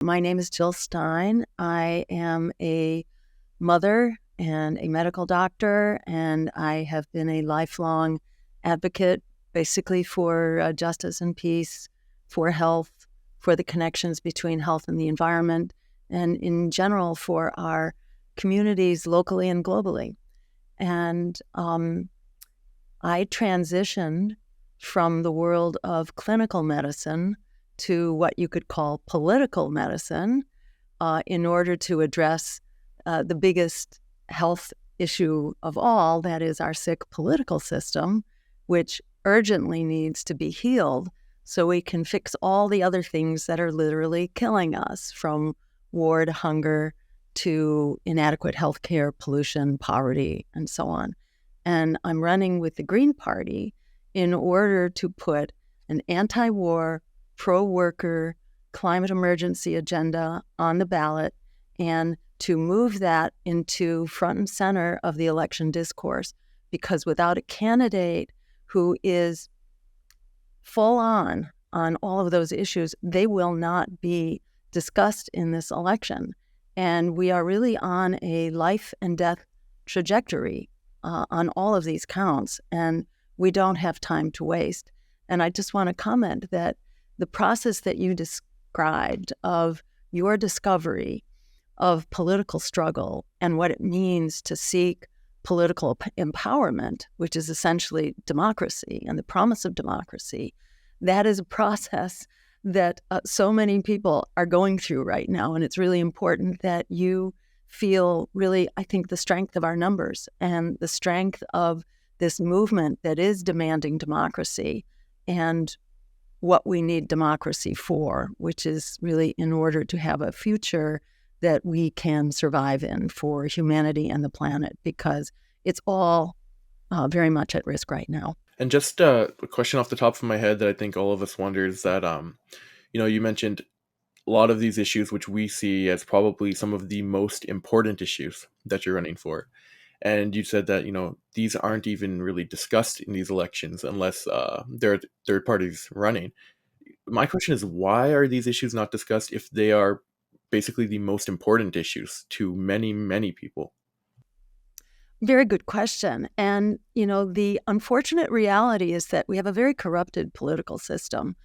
My name is Jill Stein. I am a mother and a medical doctor, and I have been a lifelong advocate basically for justice and peace, for health, for the connections between health and the environment, and in general for our communities locally and globally. And I transitioned from the world of clinical medicine to what you could call political medicine in order to address the biggest health issue of all, that is our sick political system, which urgently needs to be healed so we can fix all the other things that are literally killing us, from war to hunger to inadequate health care, pollution, poverty, and so on. And I'm running with the Green Party in order to put an anti-war, pro-worker, climate emergency agenda on the ballot and to move that into front and center of the election discourse. Because without a candidate who is full on all of those issues, they will not be discussed in this election. And we are really on a life and death trajectory on all of these counts, and we don't have time to waste. And I just want to comment that the process that you described of your discovery of political struggle and what it means to seek political empowerment, which is essentially democracy and the promise of democracy, that is a process that so many people are going through right now. And it's really important that you feel really, I think, the strength of our numbers and the strength of this movement that is demanding democracy and what we need democracy for, which is really in order to have a future that we can survive in for humanity and the planet, because it's all very much at risk right now. And just a question off the top of my head that I think all of us wonder is that, you mentioned a lot of these issues, which we see as probably some of the most important issues that you're running for. And you said that, these aren't even really discussed in these elections unless there are third parties running. My question is, why are these issues not discussed if they are basically the most important issues to many, many people? Very good question. And, the unfortunate reality is that we have a very corrupted political system.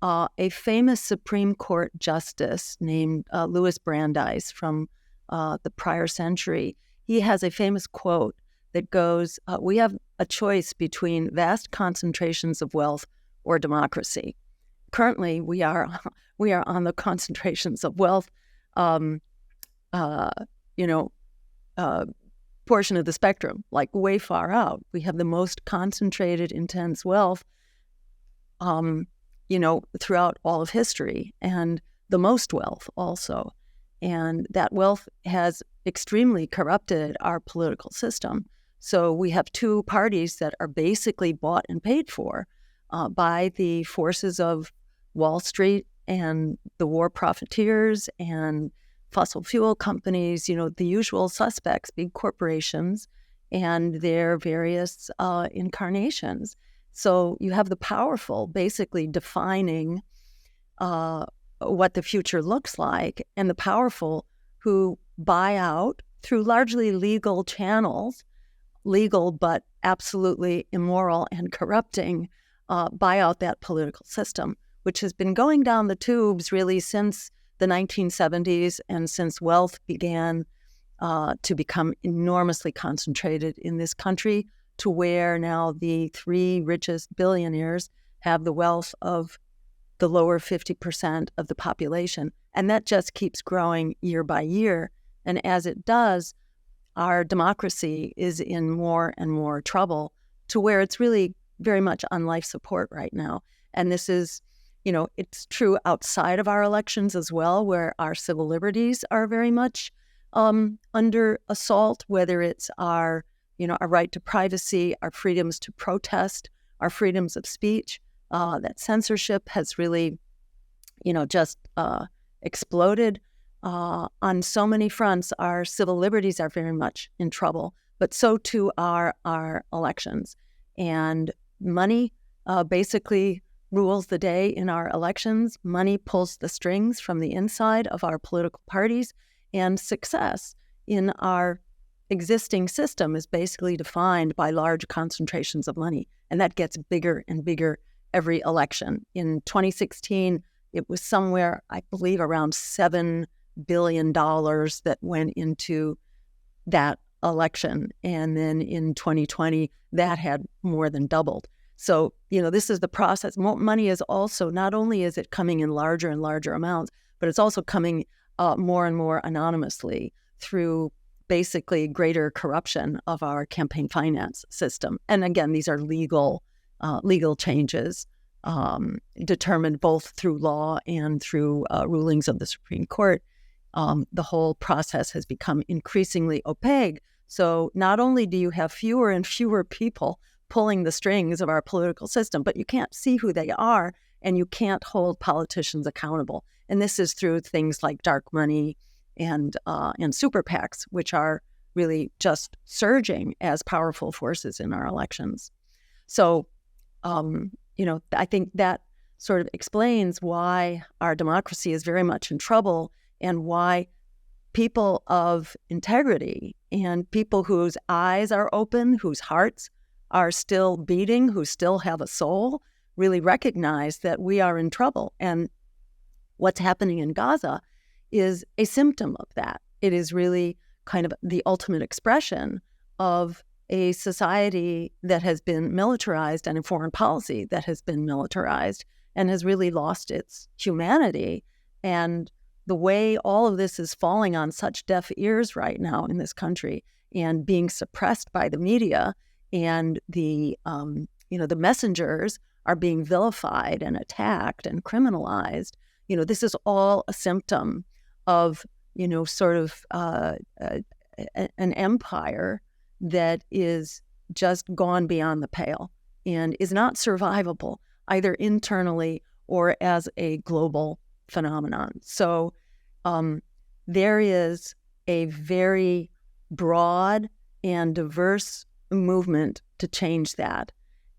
A famous Supreme Court justice named Louis Brandeis from the prior century, he has a famous quote that goes, we have a choice between vast concentrations of wealth or democracy. Currently, we are on the concentrations of wealth, portion of the spectrum, like way far out. We have the most concentrated, intense wealth, throughout all of history, and the most wealth also. And that wealth has extremely corrupted our political system. So we have two parties that are basically bought and paid for by the forces of Wall Street and the war profiteers and fossil fuel companies, the usual suspects, big corporations, and their various incarnations. So you have the powerful basically defining what the future looks like, and the powerful who buy out through largely legal channels, legal but absolutely immoral and corrupting, buy out that political system, which has been going down the tubes really since the 1970s and since wealth began to become enormously concentrated in this country, to where now the three richest billionaires have the wealth of the lower 50% of the population. And that just keeps growing year by year. And as it does, our democracy is in more and more trouble, to where it's really very much on life support right now. And this is, it's true outside of our elections as well, where our civil liberties are very much under assault, whether it's our right to privacy, our freedoms to protest, our freedoms of speech. That censorship has really, just exploded. On so many fronts, our civil liberties are very much in trouble, but so too are our elections. And money basically rules the day in our elections. Money pulls the strings from the inside of our political parties, and success in our existing system is basically defined by large concentrations of money, and that gets bigger and bigger every election. In 2016, it was somewhere, I believe, around $7 billion that went into that election. And then in 2020, that had more than doubled. So, this is the process. Money is also, not only is it coming in larger and larger amounts, but it's also coming more and more anonymously through basically greater corruption of our campaign finance system. And again, these are legal changes determined both through law and through rulings of the Supreme Court. The whole process has become increasingly opaque. So not only do you have fewer and fewer people pulling the strings of our political system, but you can't see who they are, and you can't hold politicians accountable. And this is through things like dark money and super PACs, which are really just surging as powerful forces in our elections. So, I think that sort of explains why our democracy is very much in trouble, and why people of integrity and people whose eyes are open, whose hearts are still beating, who still have a soul, really recognize that we are in trouble. And what's happening in Gaza is a symptom of that. It is really kind of the ultimate expression of a society that has been militarized, and a foreign policy that has been militarized and has really lost its humanity. And the way all of this is falling on such deaf ears right now in this country, and being suppressed by the media, and the messengers are being vilified and attacked and criminalized. This is all a symptom of sort of an empire that is just gone beyond the pale and is not survivable either internally or as a global phenomenon. So there is a very broad and diverse movement to change that.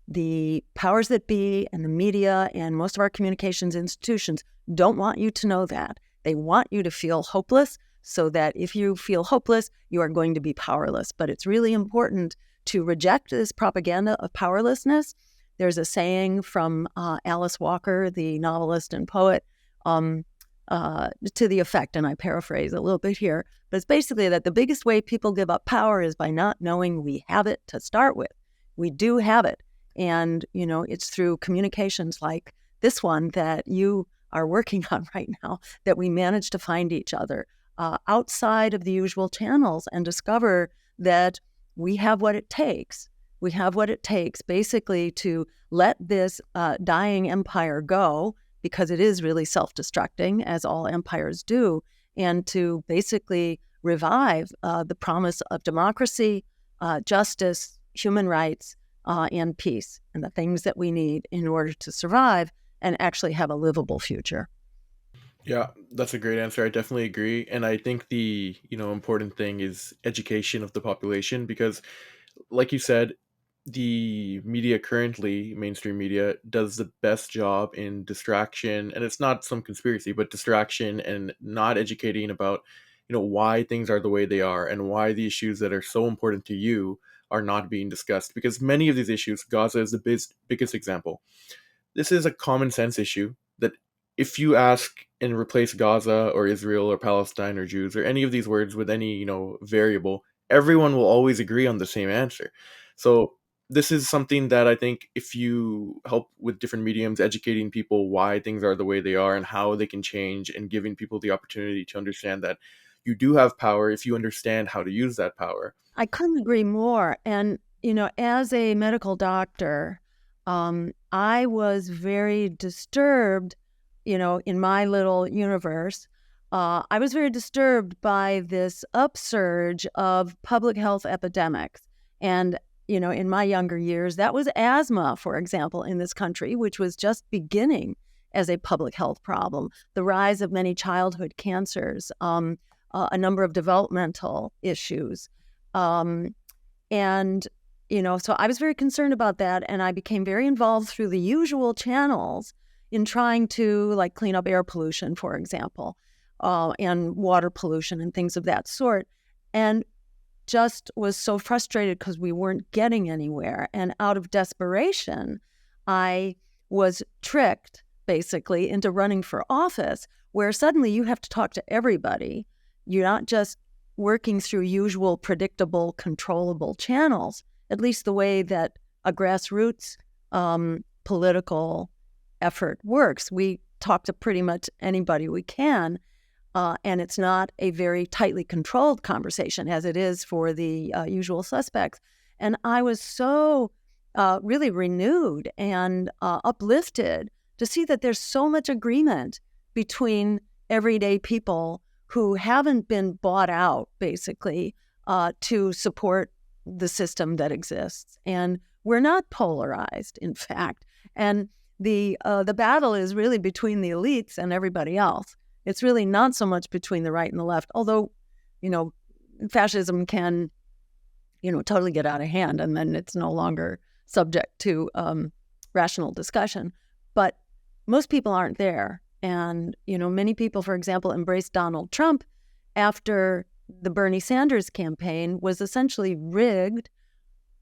The powers that be and the media and most of our communications institutions don't want you to know that. They want you to feel hopeless, so that if you feel hopeless, you are going to be powerless. But it's really important to reject this propaganda of powerlessness. There's a saying from Alice Walker, the novelist and poet, to the effect, and I paraphrase a little bit here, but it's basically that the biggest way people give up power is by not knowing we have it to start with. We do have it. And, it's through communications like this one that you are working on right now that we manage to find each other outside of the usual channels, and discover that we have what it takes. We have what it takes basically to let this dying empire go, because it is really self-destructing, as all empires do, and to basically revive the promise of democracy, justice, human rights, and peace, and the things that we need in order to survive and actually have a livable future. Yeah, that's a great answer. I definitely agree. And I think the, important thing is education of the population, because like you said, the media currently, mainstream media, does the best job in distraction, and it's not some conspiracy, but distraction, and not educating about, why things are the way they are, and why the issues that are so important to you are not being discussed. Because many of these issues, Gaza is the biggest example. This is a common sense issue that if you ask and replace Gaza or Israel or Palestine or Jews or any of these words with any, variable, everyone will always agree on the same answer. So this is something that I think if you help with different mediums, educating people why things are the way they are and how they can change, and giving people the opportunity to understand that you do have power if you understand how to use that power. I couldn't agree more. And, as a medical doctor, I was very disturbed, in my little universe. I was very disturbed by this upsurge of public health epidemics. And, in my younger years, that was asthma, for example, in this country, which was just beginning as a public health problem. The rise of many childhood cancers, a number of developmental issues. And So I was very concerned about that, and I became very involved through the usual channels in trying to like clean up air pollution, for example, and water pollution and things of that sort. And just was so frustrated because we weren't getting anywhere. And out of desperation, I was tricked basically into running for office, where suddenly you have to talk to everybody. You're not just working through usual, predictable, controllable channels, at least the way that a grassroots political effort works. We talk to pretty much anybody we can. And it's not a very tightly controlled conversation as it is for the usual suspects. And I was so really renewed and uplifted to see that there's so much agreement between everyday people who haven't been bought out, basically, to support the system that exists. And we're not polarized, in fact. And the battle is really between the elites and everybody else. It's really not so much between the right and the left, although, fascism can, totally get out of hand, and then it's no longer subject to rational discussion. But most people aren't there. And, many people, for example, embraced Donald Trump after the Bernie Sanders campaign was essentially rigged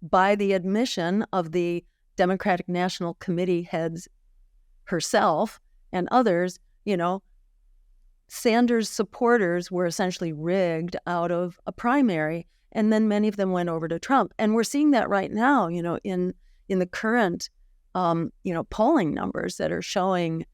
by the admission of the Democratic National Committee heads herself and others. Sanders supporters were essentially rigged out of a primary, and then many of them went over to Trump. And we're seeing that right now, in the current, polling numbers that are showing,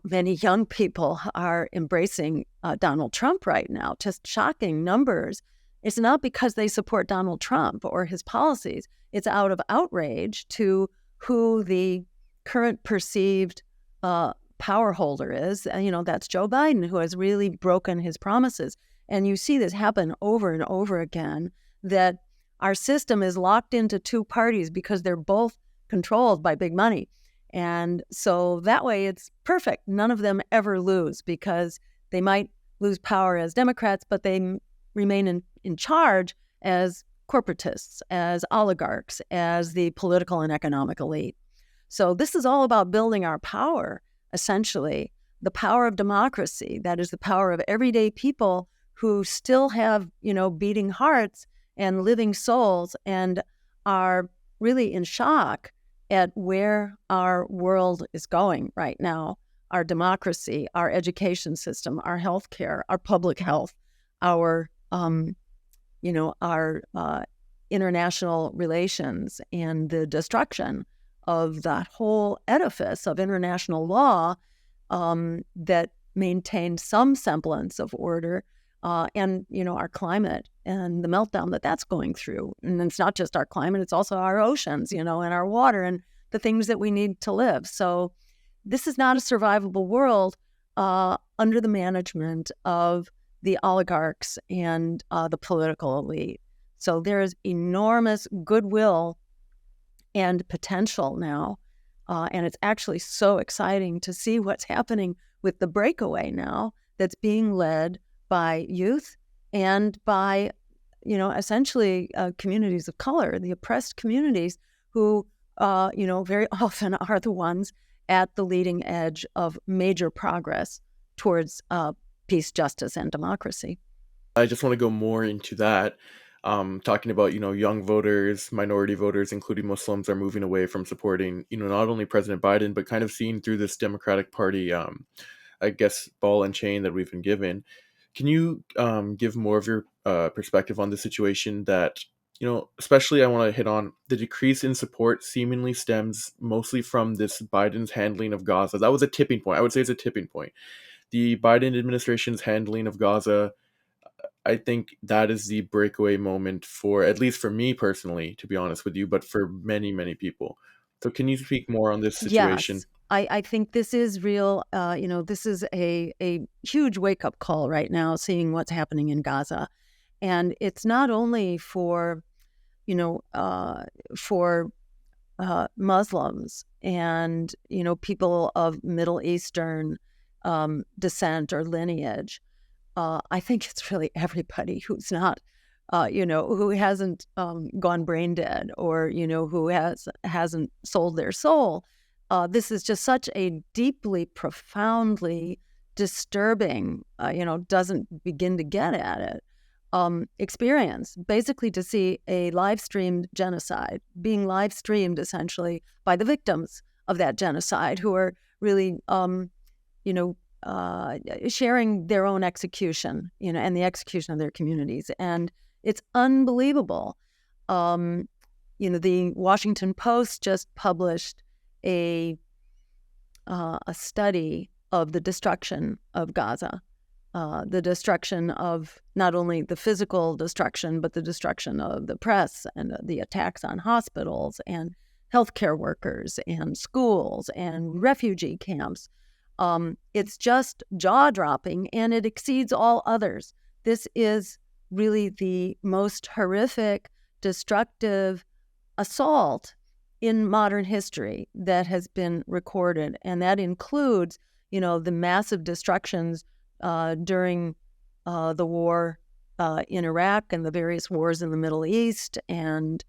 many young people are embracing Donald Trump right now. Just shocking numbers. It's not because they support Donald Trump or his policies. It's out of outrage to who the current perceived power holder is. That's Joe Biden, who has really broken his promises. And you see this happen over and over again, that our system is locked into two parties because they're both controlled by big money. And so that way it's perfect. None of them ever lose, because they might lose power as Democrats, but they remain in charge as corporatists, as oligarchs, as the political and economic elite. So this is all about building our power, essentially, the power of democracy. That is the power of everyday people who still have, beating hearts and living souls and are really in shock at where our world is going right now. Our democracy, our education system, our healthcare, our public health, our international relations, and the destruction of that whole edifice of international law that maintained some semblance of order, and our climate and the meltdown that's going through. And it's not just our climate, it's also our oceans, and our water and the things that we need to live. So this is not a survivable world under the management of the oligarchs and the political elite. So there is enormous goodwill and potential now. And it's actually so exciting to see what's happening with the breakaway now that's being led by youth and by, essentially communities of color, the oppressed communities who, very often are the ones at the leading edge of major progress towards peace, justice, and democracy. I just want to go more into that. Talking about, young voters, minority voters, including Muslims, are moving away from supporting, not only President Biden, but kind of seeing through this Democratic Party, I guess, ball and chain that we've been given. Can you give more of your perspective on the situation that, especially I want to hit on the decrease in support seemingly stems mostly from this Biden's handling of Gaza. That was a tipping point. I would say it's a tipping point. The Biden administration's handling of Gaza, I think that is the breakaway moment for, at least for me personally, to be honest with you, but for many, many people. So can you speak more on this situation? Yes, I think this is real. This is a huge wake-up call right now, seeing what's happening in Gaza. And it's not only for, for Muslims and, people of Middle Eastern descent or lineage. I think it's really everybody who's not who hasn't gone brain dead, or, who hasn't sold their soul. This is just such a deeply, profoundly disturbing, doesn't begin to get at it, experience, basically to see a live-streamed genocide being live-streamed essentially by the victims of that genocide, who are really, sharing their own execution, and the execution of their communities. And it's unbelievable. The Washington Post just published a study of the destruction of Gaza, the destruction of not only the physical destruction, but the destruction of the press and the attacks on hospitals and healthcare workers and schools and refugee camps. It's just jaw-dropping, and it exceeds all others. This is really the most horrific, destructive assault in modern history that has been recorded. And that includes, the massive destructions during the war in Iraq and the various wars in the Middle East, and,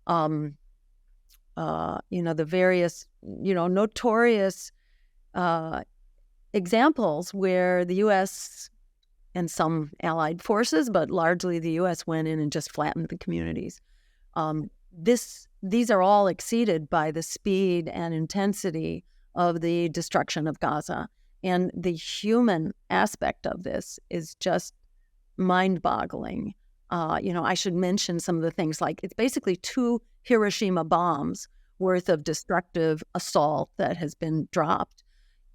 the various, notorious examples where the U.S. and some allied forces, but largely the U.S. went in and just flattened the communities. These are all exceeded by the speed and intensity of the destruction of Gaza. And the human aspect of this is just mind-boggling. I should mention some of the things, like it's basically 2 Hiroshima bombs worth of destructive assault that has been dropped.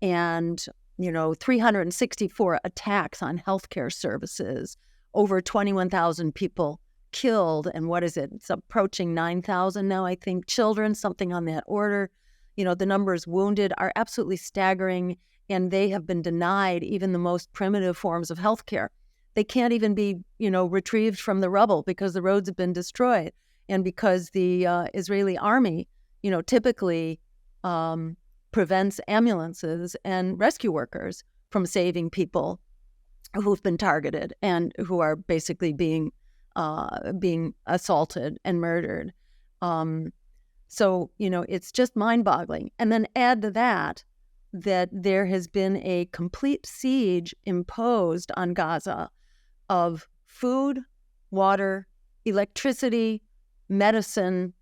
And 364 attacks on healthcare services, over 21,000 people killed, and what is it? It's approaching 9,000 now, I think, children, something on that order. The numbers wounded are absolutely staggering, and they have been denied even the most primitive forms of healthcare. They can't even be, retrieved from the rubble because the roads have been destroyed, and because the Israeli army, typically prevents ambulances and rescue workers from saving people who've been targeted and who are basically being assaulted and murdered. So, it's just mind-boggling. And then add to that there has been a complete siege imposed on Gaza of food, water, electricity, medicine,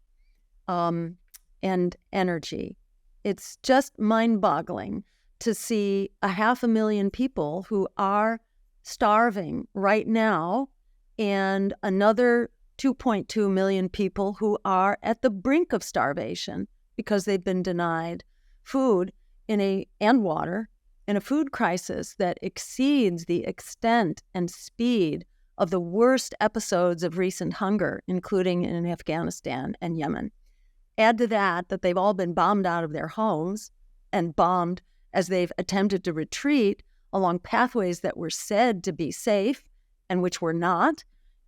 and energy. It's just mind-boggling to see 500,000 people who are starving right now, and another 2.2 million people who are at the brink of starvation because they've been denied food and water in a food crisis that exceeds the extent and speed of the worst episodes of recent hunger, including in Afghanistan and Yemen. Add to that they've all been bombed out of their homes, and bombed as they've attempted to retreat along pathways that were said to be safe and which were not.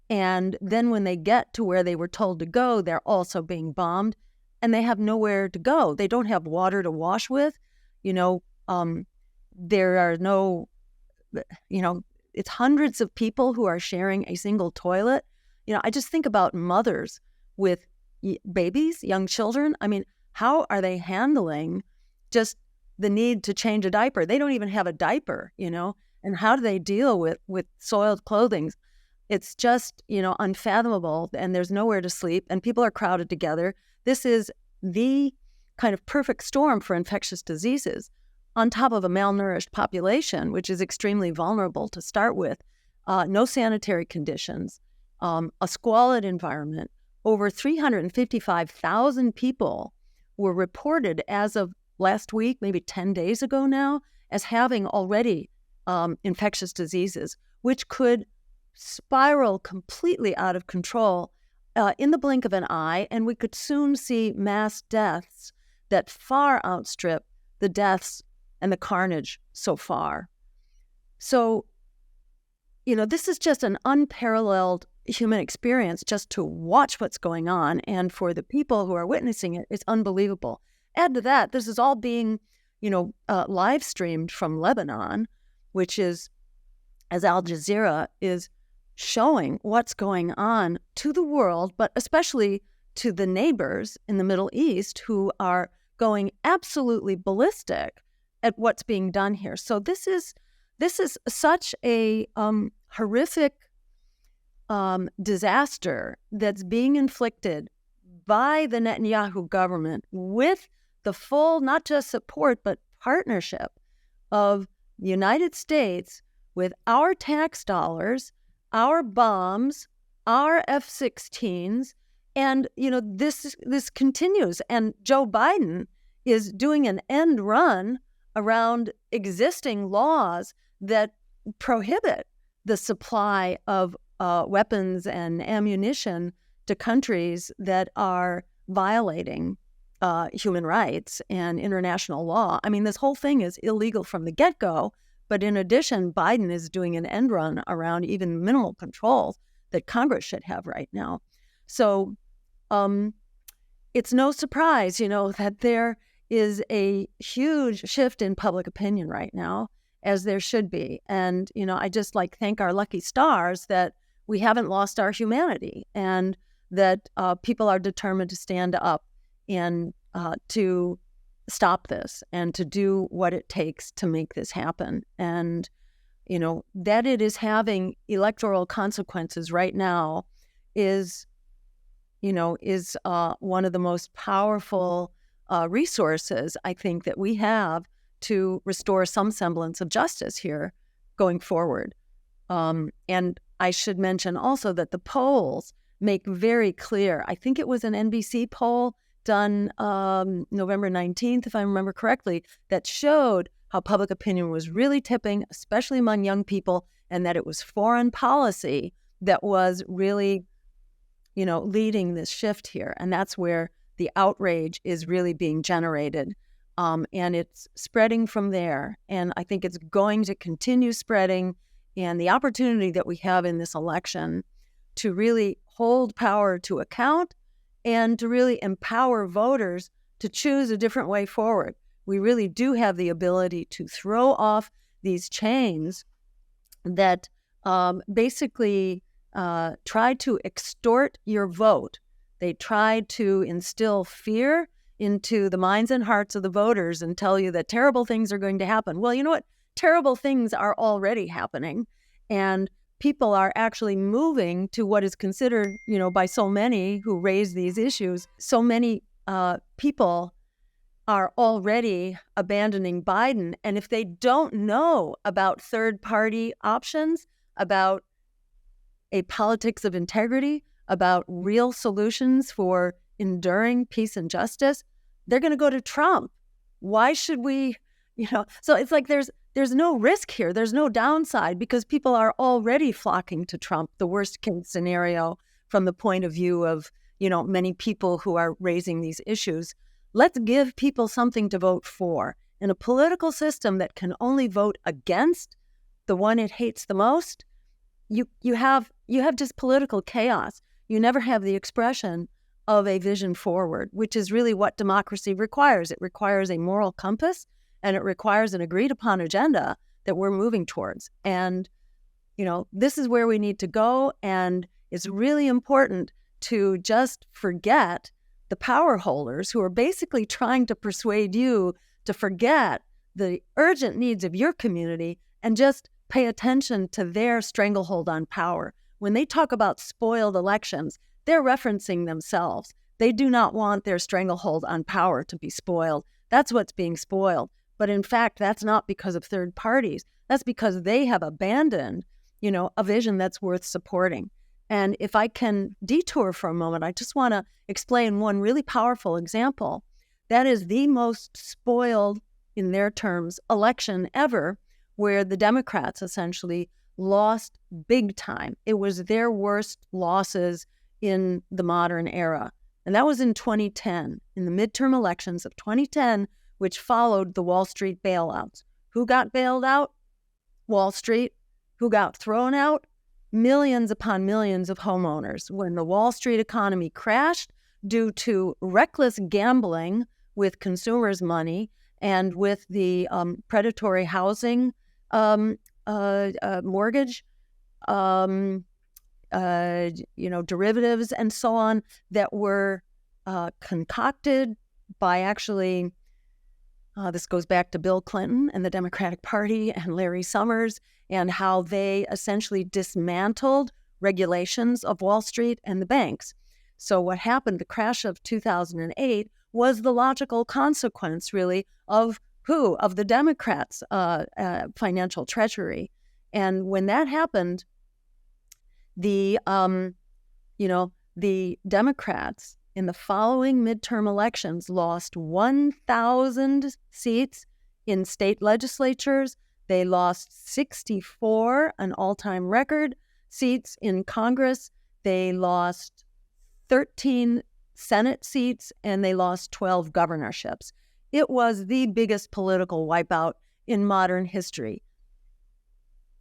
And then when they get to where they were told to go, they're also being bombed, and they have nowhere to go. They don't have water to wash with. There are no, it's hundreds of people who are sharing a single toilet. I just think about mothers with babies, young children. I mean, how are they handling just the need to change a diaper? They don't even have a diaper, and how do they deal with soiled clothing? It's just, unfathomable, and there's nowhere to sleep, and people are crowded together. This is the kind of perfect storm for infectious diseases, on top of a malnourished population, which is extremely vulnerable to start with, no sanitary conditions, a squalid environment. Over 355,000 people were reported as of last week, maybe 10 days ago now, as having already infectious diseases, which could spiral completely out of control in the blink of an eye, and we could soon see mass deaths that far outstrip the deaths and the carnage so far. So, this is just an unparalleled human experience, just to watch what's going on, and for the people who are witnessing it, it's unbelievable. Add to that, this is all being, live streamed from Lebanon, which is, as Al Jazeera is showing what's going on to the world, but especially to the neighbors in the Middle East who are going absolutely ballistic at what's being done here. So this is such a horrific disaster that's being inflicted by the Netanyahu government with the full, not just support, but partnership of the United States with our tax dollars, our bombs, our F-16s, and this continues. And Joe Biden is doing an end run around existing laws that prohibit the supply of weapons and ammunition to countries that are violating human rights and international law. I mean, this whole thing is illegal from the get-go, but in addition, Biden is doing an end run around even minimal controls that Congress should have right now. So it's no surprise, that there is a huge shift in public opinion right now, as there should be. And, I just thank our lucky stars that we haven't lost our humanity, and that people are determined to stand up and to stop this and to do what it takes to make this happen. And, that it is having electoral consequences right now is one of the most powerful resources, I think, that we have to restore some semblance of justice here going forward. And I should mention also that the polls make very clear, I think it was an NBC poll done November 19th, if I remember correctly, that showed how public opinion was really tipping, especially among young people, and that it was foreign policy that was really, leading this shift here. And that's where the outrage is really being generated. And it's spreading from there. And I think it's going to continue spreading. And the opportunity that we have in this election to really hold power to account and to really empower voters to choose a different way forward. We really do have the ability to throw off these chains that basically try to extort your vote. They try to instill fear into the minds and hearts of the voters and tell you that terrible things are going to happen. Well, you know what? Terrible things are already happening, and people are actually moving to what is considered, by so many who raise these issues, so many people are already abandoning Biden. And if they don't know about third-party options, about a politics of integrity, about real solutions for enduring peace and justice, they're going to go to Trump. Why should we, so it's like there's no risk here. There's no downside because people are already flocking to Trump, the worst case scenario from the point of view of, many people who are raising these issues. Let's give people something to vote for. In a political system that can only vote against the one it hates the most, you have just political chaos. You never have the expression of a vision forward, which is really what democracy requires. It requires a moral compass, and it requires an agreed upon agenda that we're moving towards. And, this is where we need to go. And it's really important to just forget the power holders who are basically trying to persuade you to forget the urgent needs of your community and just pay attention to their stranglehold on power. When they talk about spoiled elections, they're referencing themselves. They do not want their stranglehold on power to be spoiled. That's what's being spoiled. But in fact, that's not because of third parties. That's because they have abandoned, a vision that's worth supporting. And if I can detour for a moment, I just want to explain one really powerful example. That is the most spoiled, in their terms, election ever, where the Democrats essentially lost big time. It was their worst losses in the modern era. And that was in 2010, in the midterm elections of 2010, which followed the Wall Street bailouts. Who got bailed out? Wall Street. Who got thrown out? Millions upon millions of homeowners. When the Wall Street economy crashed due to reckless gambling with consumers' money and with the predatory housing mortgage derivatives and so on that were concocted by actually, this goes back to Bill Clinton and the Democratic Party and Larry Summers, and how they essentially dismantled regulations of Wall Street and the banks. So what happened, the crash of 2008, was the logical consequence, really, of who? Of the Democrats' financial treasury. And when that happened, the the Democrats in the following midterm elections lost 1,000 seats in state legislatures. They lost 64, an all-time record, seats in Congress. They lost 13 Senate seats, and they lost 12 governorships. It was the biggest political wipeout in modern history.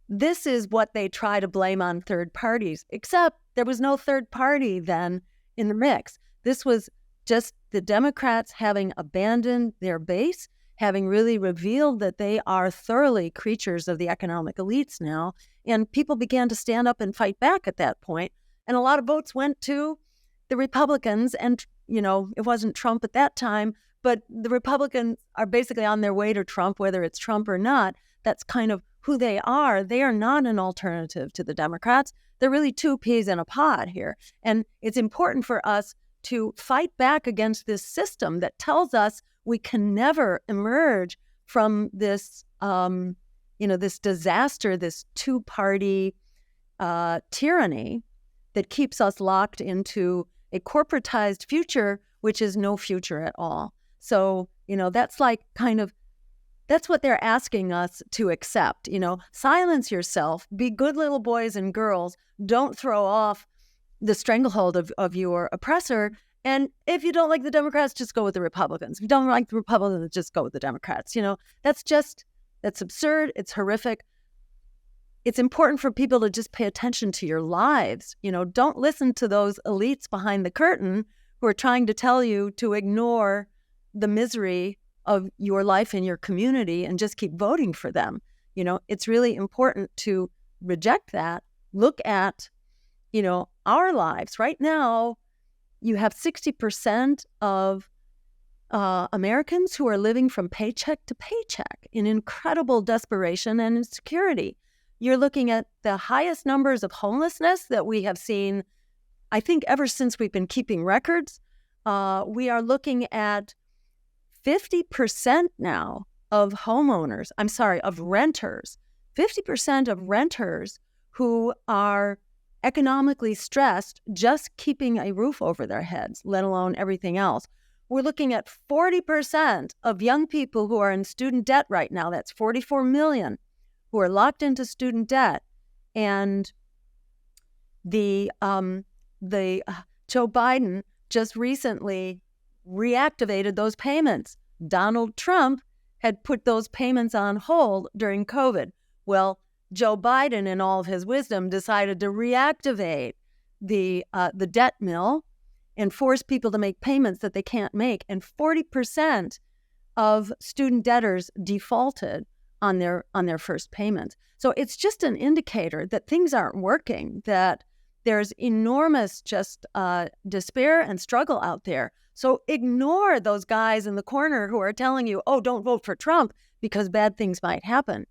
This is what they try to blame on third parties, except there was no third party then in the mix. This was just the Democrats having abandoned their base, having really revealed that they are thoroughly creatures of the economic elites now. And people began to stand up and fight back at that point. And a lot of votes went to the Republicans. And, it wasn't Trump at that time, but the Republicans are basically on their way to Trump, whether it's Trump or not. That's kind of who they are. They are not an alternative to the Democrats. They're really two peas in a pod here. And it's important for us to fight back against this system that tells us we can never emerge from this, this disaster, this two-party tyranny that keeps us locked into a corporatized future, which is no future at all. So, that's like that's what they're asking us to accept. Silence yourself, be good little boys and girls, don't throw off the stranglehold of your oppressor. And if you don't like the Democrats, just go with the Republicans. If you don't like the Republicans, just go with the Democrats. That's absurd. It's horrific. It's important for people to just pay attention to your lives. Don't listen to those elites behind the curtain who are trying to tell you to ignore the misery of your life in your community and just keep voting for them. It's really important to reject that. Look at, our lives. Right now, you have 60% of Americans who are living from paycheck to paycheck in incredible desperation and insecurity. You're looking at the highest numbers of homelessness that we have seen, I think, ever since we've been keeping records. We are looking at 50% now of renters, 50% of renters who are economically stressed just keeping a roof over their heads, let alone everything else. We're looking at 40% of young people who are in student debt right now. That's 44 million who are locked into student debt. And the Joe Biden just recently reactivated those payments. Donald Trump had put those payments on hold during COVID. Well, Joe Biden, in all of his wisdom, decided to reactivate the debt mill and force people to make payments that they can't make. And 40% of student debtors defaulted on their first payment. So it's just an indicator that things aren't working, that there's enormous just despair and struggle out there. So ignore those guys in the corner who are telling you, oh, don't vote for Trump because bad things might happen.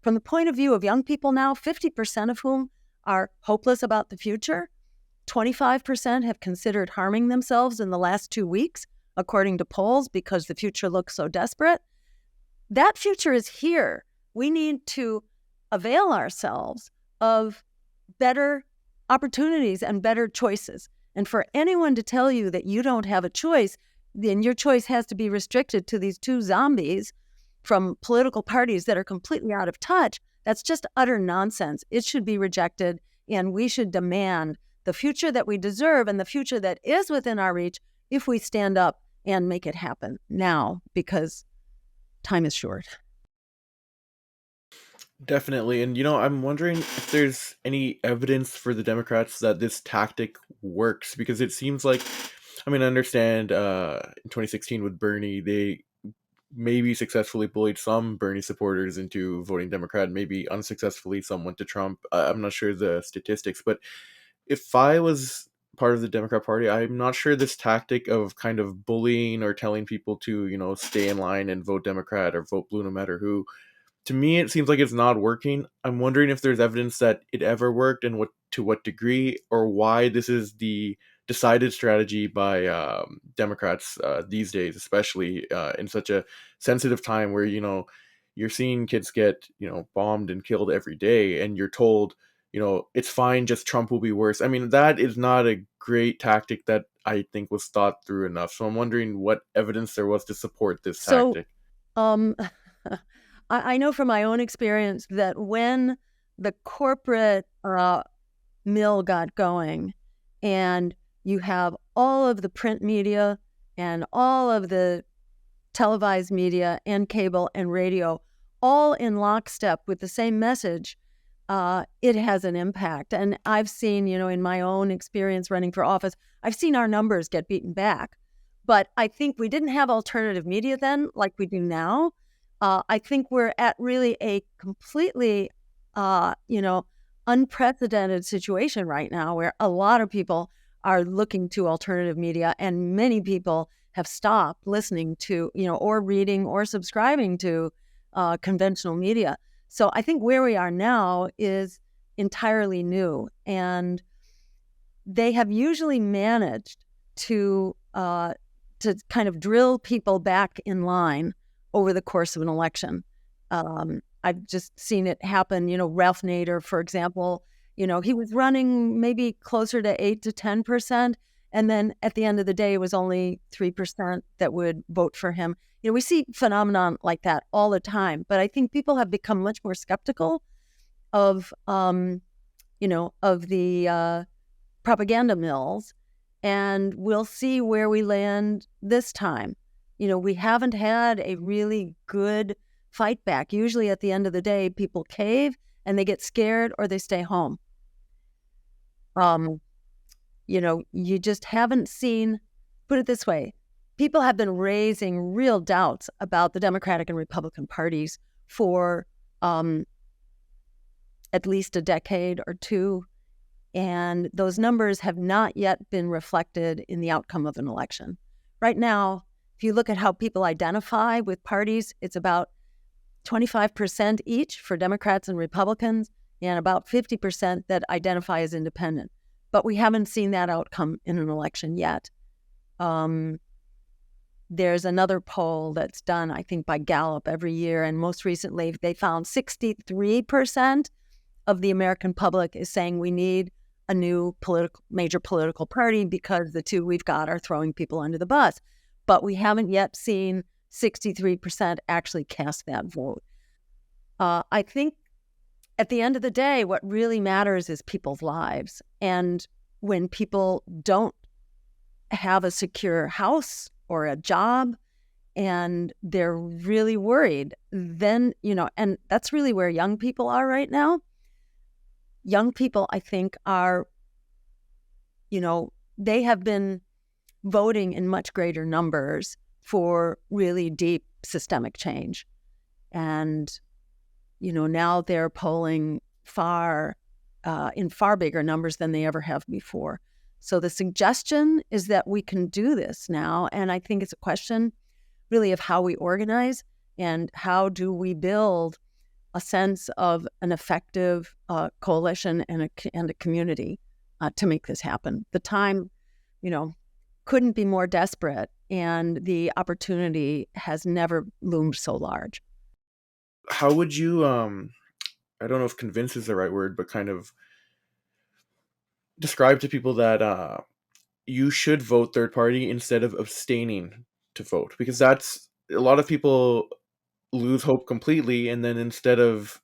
From the point of view of young people now, 50% of whom are hopeless about the future, 25% have considered harming themselves in the last 2 weeks, according to polls, because the future looks so desperate. That future is here. We need to avail ourselves of better opportunities and better choices. And for anyone to tell you that you don't have a choice, then your choice has to be restricted to these two zombies from political parties that are completely out of touch, that's just utter nonsense. It should be rejected, and we should demand the future that we deserve and the future that is within our reach if we stand up and make it happen now, because time is short. Definitely. And, I'm wondering if there's any evidence for the Democrats that this tactic works, because it seems like, I understand in 2016 with Bernie, they maybe successfully bullied some Bernie supporters into voting Democrat, maybe unsuccessfully some went to Trump. I'm not sure the statistics, but if I was part of the Democrat Party, I'm not sure this tactic of kind of bullying or telling people to, stay in line and vote Democrat or vote blue no matter who, to me it seems like it's not working. I'm wondering if there's evidence that it ever worked and what degree, or why this is the decided strategy by Democrats these days, especially in such a sensitive time where you're seeing kids get bombed and killed every day, and you're told it's fine, just Trump will be worse. I mean, that is not a great tactic that I think was thought through enough. So I'm wondering what evidence there was to support this So, tactic. um, I know from my own experience that when the corporate mill got going, and you have all of the print media and all of the televised media and cable and radio all in lockstep with the same message, it has an impact. And I've seen, in my own experience running for office, I've seen our numbers get beaten back. But I think we didn't have alternative media then like we do now. I think we're at really a completely, unprecedented situation right now where a lot of people are looking to alternative media, and many people have stopped listening to, or reading or subscribing to conventional media. So I think where we are now is entirely new, and they have usually managed to kind of drill people back in line over the course of an election. I've just seen it happen. Ralph Nader, for example, he was running maybe closer to 8 to 10%. And then at the end of the day, it was only 3% that would vote for him. We see phenomenon like that all the time. But I think people have become much more skeptical of, of the propaganda mills. And we'll see where we land this time. We haven't had a really good fight back. Usually at the end of the day, people cave and they get scared or they stay home. You just haven't seen, put it this way, people have been raising real doubts about the Democratic and Republican parties for at least a decade or two. And those numbers have not yet been reflected in the outcome of an election. Right now, if you look at how people identify with parties, it's about 25% each for Democrats and Republicans, and about 50% that identify as independent. But we haven't seen that outcome in an election yet. There's another poll that's done, I think, by Gallup every year, and most recently they found 63% of the American public is saying we need a new major political party because the two we've got are throwing people under the bus. But we haven't yet seen 63% actually cast that vote. I think at the end of the day, what really matters is people's lives. And when people don't have a secure house or a job and they're really worried, then, and that's really where young people are right now. Young people, I think, are, they have been voting in much greater numbers for really deep systemic change. And, now they're polling in far bigger numbers than they ever have before. So the suggestion is that we can do this now. And I think it's a question really of how we organize and how do we build a sense of an effective coalition and a community to make this happen. The time, couldn't be more desperate, and the opportunity has never loomed so large. How would you I don't know if convince is the right word, but kind of describe to people that you should vote third party instead of abstaining to vote? Because that's a lot of people lose hope completely, and then instead of,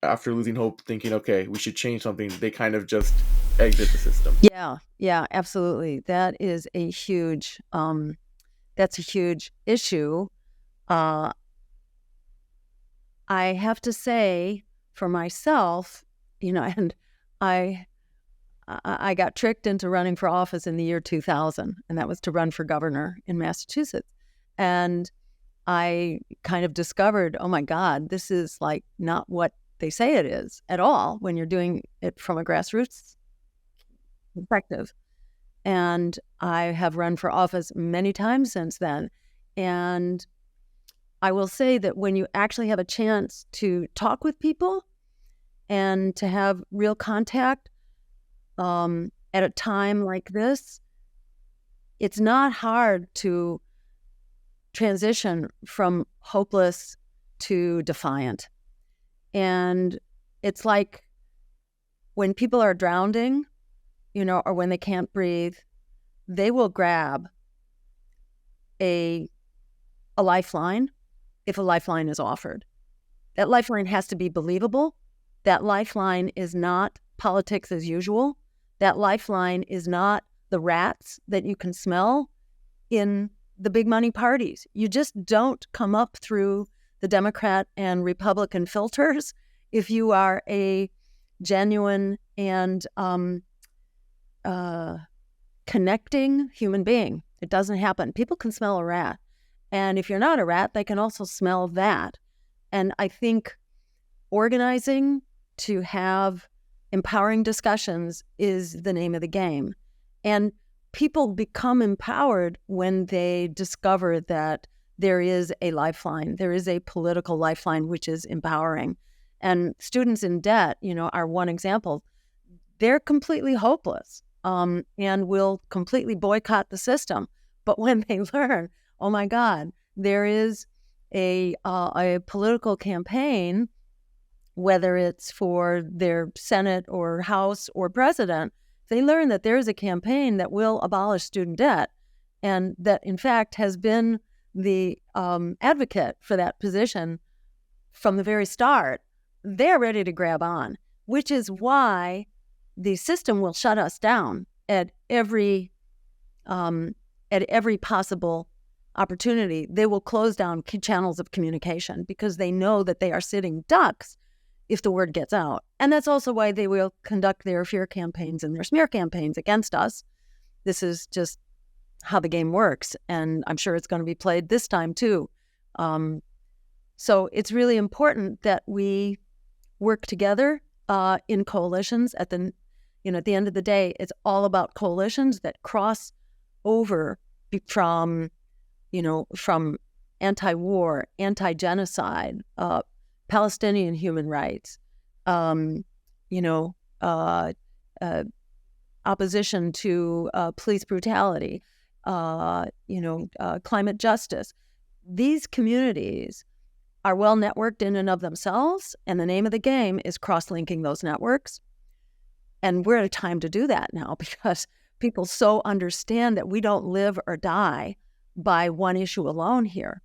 after losing hope, thinking, okay, we should change something, they kind of just exit the system. Yeah, absolutely. That is a huge that's a huge issue. I have to say for myself, and I got tricked into running for office in the year 2000, and that was to run for governor in Massachusetts. And I kind of discovered, oh my God, this is like not what they say it is at all when you're doing it from a grassroots perspective. And I have run for office many times since then. And I will say that when you actually have a chance to talk with people and to have real contact at a time like this, it's not hard to transition from hopeless to defiant. And it's like when people are drowning, or when they can't breathe, they will grab a lifeline if a lifeline is offered. That lifeline has to be believable. That lifeline is not politics as usual. That lifeline is not the rats that you can smell in the big money parties. You just don't come up through the Democrat and Republican filters if you are a genuine and connecting human being. It doesn't happen. People can smell a rat. And if you're not a rat, they can also smell that. And I think organizing to have empowering discussions is the name of the game. And people become empowered when they discover that there is a lifeline. There is a political lifeline, which is empowering. And students in debt, are one example. They're completely hopeless and will completely boycott the system. But when they learn, oh my God, there is a political campaign, whether it's for their Senate or House or president, they learn that there is a campaign that will abolish student debt and that, in fact, has been the advocate for that position from the very start. They're ready to grab on, which is why the system will shut us down at every possible opportunity. They will close down key channels of communication because they know that they are sitting ducks if the word gets out. And that's also why they will conduct their fear campaigns and their smear campaigns against us. This is just how the game works, and I'm sure it's going to be played this time too. So it's really important that we work together in coalitions. At the end of the day, it's all about coalitions that cross over from anti-war, anti-genocide, Palestinian human rights, opposition to police brutality, climate justice. These communities are well networked in and of themselves, and the name of the game is cross-linking those networks. And we're at a time to do that now because people so understand that we don't live or die by one issue alone here.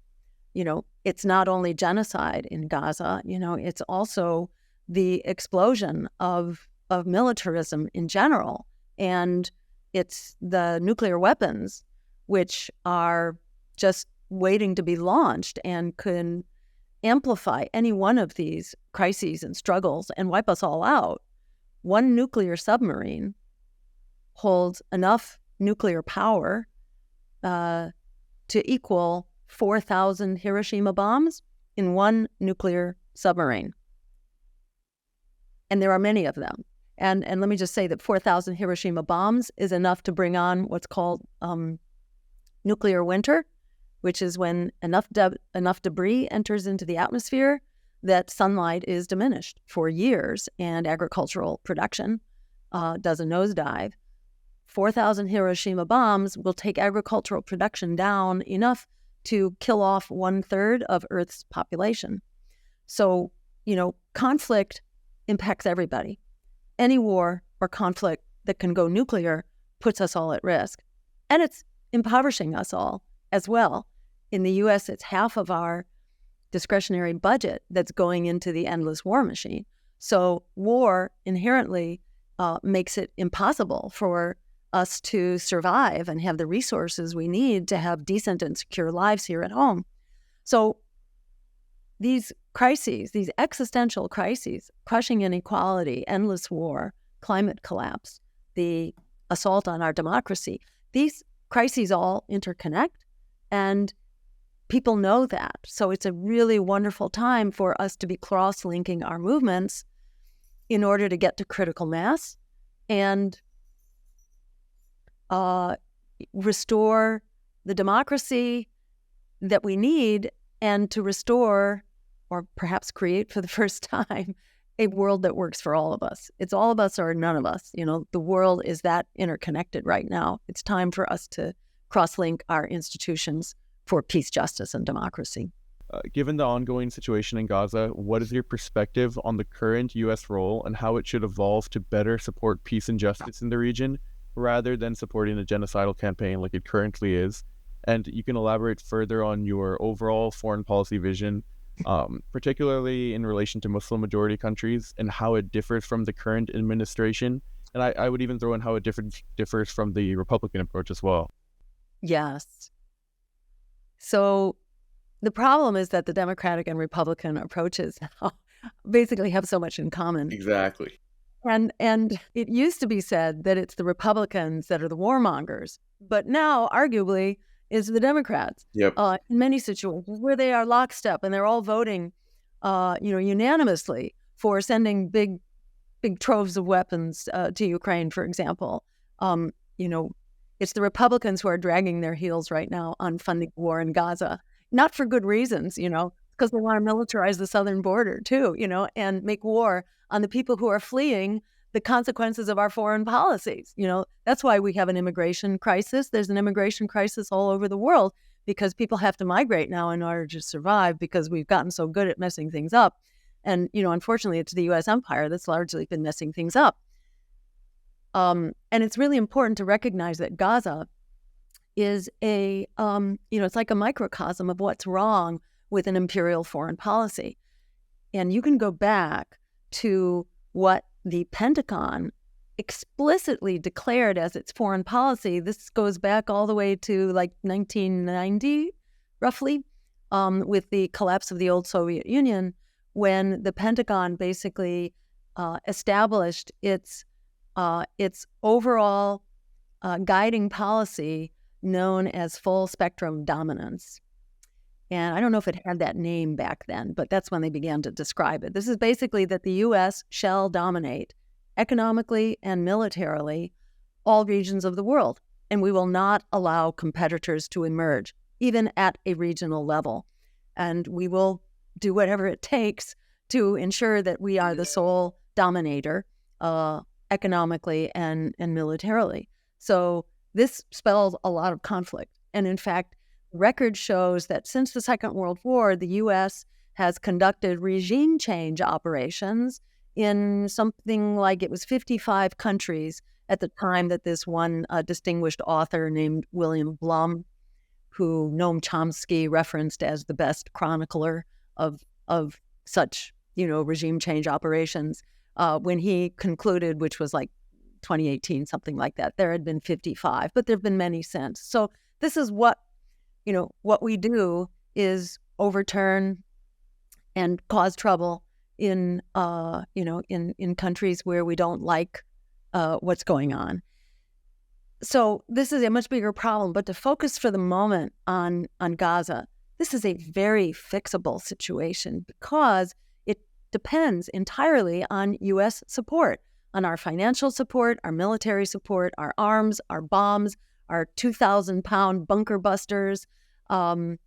It's not only genocide in Gaza, it's also the explosion of militarism in general. And it's the nuclear weapons, which are just waiting to be launched and can amplify any one of these crises and struggles and wipe us all out. One nuclear submarine holds enough nuclear power to equal 4,000 Hiroshima bombs in one nuclear submarine. And there are many of them. And let me just say that 4,000 Hiroshima bombs is enough to bring on what's called nuclear winter, which is when enough debris enters into the atmosphere that sunlight is diminished for years and agricultural production does a nosedive. 4,000 Hiroshima bombs will take agricultural production down enough to kill off 1/3 of Earth's population. So, conflict impacts everybody. Any war or conflict that can go nuclear puts us all at risk. And it's impoverishing us all as well. In the U.S., it's half of our discretionary budget that's going into the endless war machine. So war inherently makes it impossible for us to survive and have the resources we need to have decent and secure lives here at home. So these crises, these existential crises, crushing inequality, endless war, climate collapse, the assault on our democracy, these crises all interconnect, and people know that. So it's a really wonderful time for us to be cross-linking our movements in order to get to critical mass and uh, restore the democracy that we need, and to restore, or perhaps create for the first time, a world that works for all of us. It's all of us or none of us. The world is that interconnected right now. It's time for us to cross-link our institutions for peace, justice, and democracy. Given the ongoing situation in Gaza, what is your perspective on the current U.S. role and how it should evolve to better support peace and justice in the region, rather than supporting a genocidal campaign like it currently is? And you can elaborate further on your overall foreign policy vision, particularly in relation to Muslim-majority countries, and how it differs from the current administration. And I would even throw in how it differs from the Republican approach as well. Yes. So the problem is that the Democratic and Republican approaches basically have so much in common. Exactly. And it used to be said that it's the Republicans that are the warmongers, but now, arguably, it's the Democrats. Yep. In many situations where they are lockstep and they're all voting, unanimously for sending big troves of weapons to Ukraine, for example. It's the Republicans who are dragging their heels right now on funding war in Gaza, not for good reasons, because they want to militarize the southern border too, and make war on the people who are fleeing the consequences of our foreign policies. That's why we have an immigration crisis. There's an immigration crisis all over the world because people have to migrate now in order to survive, because we've gotten so good at messing things up. And, unfortunately, it's the U.S. empire that's largely been messing things up. And it's really important to recognize that Gaza is it's like a microcosm of what's wrong with an imperial foreign policy. And you can go back to what the Pentagon explicitly declared as its foreign policy. This goes back all the way to like 1990, roughly, with the collapse of the old Soviet Union, when the Pentagon basically established its overall guiding policy known as full spectrum dominance. And I don't know if it had that name back then, but that's when they began to describe it. This is basically that the U.S. shall dominate economically and militarily all regions of the world, and we will not allow competitors to emerge, even at a regional level. And we will do whatever it takes to ensure that we are the sole dominator economically and militarily. So this spells a lot of conflict. And in fact, record shows that since the Second World War, the U.S. has conducted regime change operations in something like, it was 55 countries at the time that this one distinguished author named William Blum, who Noam Chomsky referenced as the best chronicler of such, regime change operations, when he concluded, which was like 2018, something like that, there had been 55, but there have been many since. So this is what we do is overturn and cause trouble in countries where we don't like what's going on. So this is a much bigger problem. But to focus for the moment on Gaza, this is a very fixable situation because it depends entirely on U.S. support, on our financial support, our military support, our arms, our bombs, our 2,000-pound bunker busters, our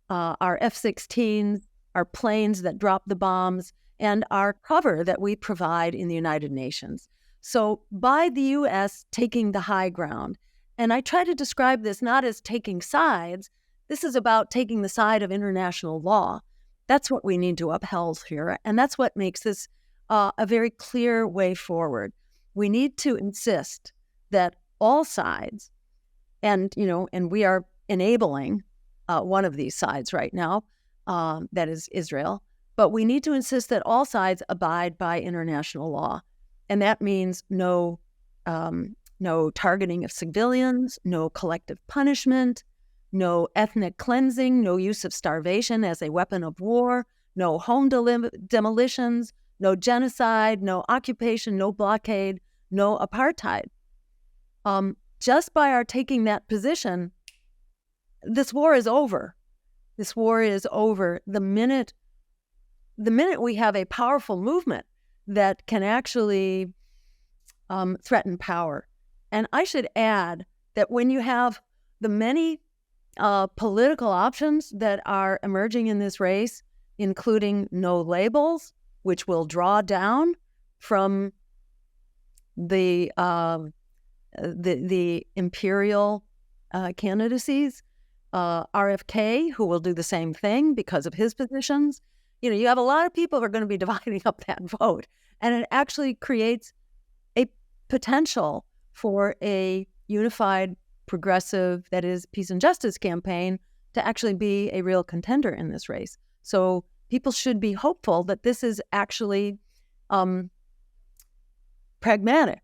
F-16s, our planes that drop the bombs, and our cover that we provide in the United Nations. So by the U.S. taking the high ground, and I try to describe this not as taking sides, this is about taking the side of international law. That's what we need to uphold here, and that's what makes this a very clear way forward. We need to insist that all sides, and we are enabling one of these sides right now, that is Israel, but we need to insist that all sides abide by international law. And that means no targeting of civilians, no collective punishment, no ethnic cleansing, no use of starvation as a weapon of war, no home demolitions, no genocide, no occupation, no blockade, no apartheid. Just by our taking that position, this war is over. This war is over the minute we have a powerful movement that can actually threaten power. And I should add that when you have the many political options that are emerging in this race, including no labels, which will draw down from the imperial candidacies, RFK, who will do the same thing because of his positions. You have a lot of people who are going to be dividing up that vote, and it actually creates a potential for a unified, progressive, that is, peace and justice campaign to actually be a real contender in this race. So people should be hopeful that this is actually pragmatic.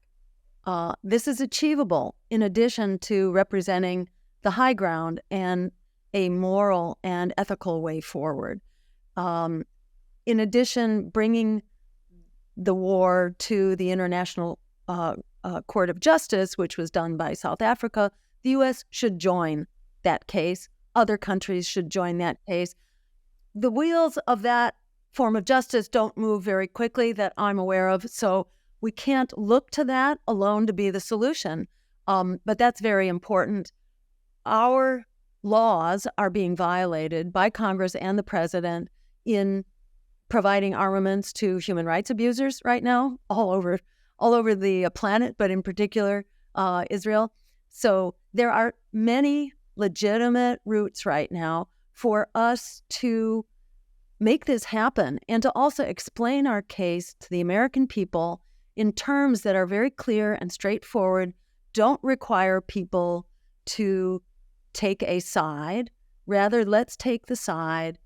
This is achievable in addition to representing the high ground and a moral and ethical way forward. In addition, bringing the war to the International Court of Justice, which was done by South Africa, the U.S. should join that case. Other countries should join that case. The wheels of that form of justice don't move very quickly that I'm aware of, so we can't look to that alone to be the solution, but that's very important. Our laws are being violated by Congress and the president in providing armaments to human rights abusers right now, all over the planet, but in particular Israel. So there are many legitimate routes right now for us to make this happen and to also explain our case to the American people in terms that are very clear and straightforward, don't require people to take a side. Rather, let's take the side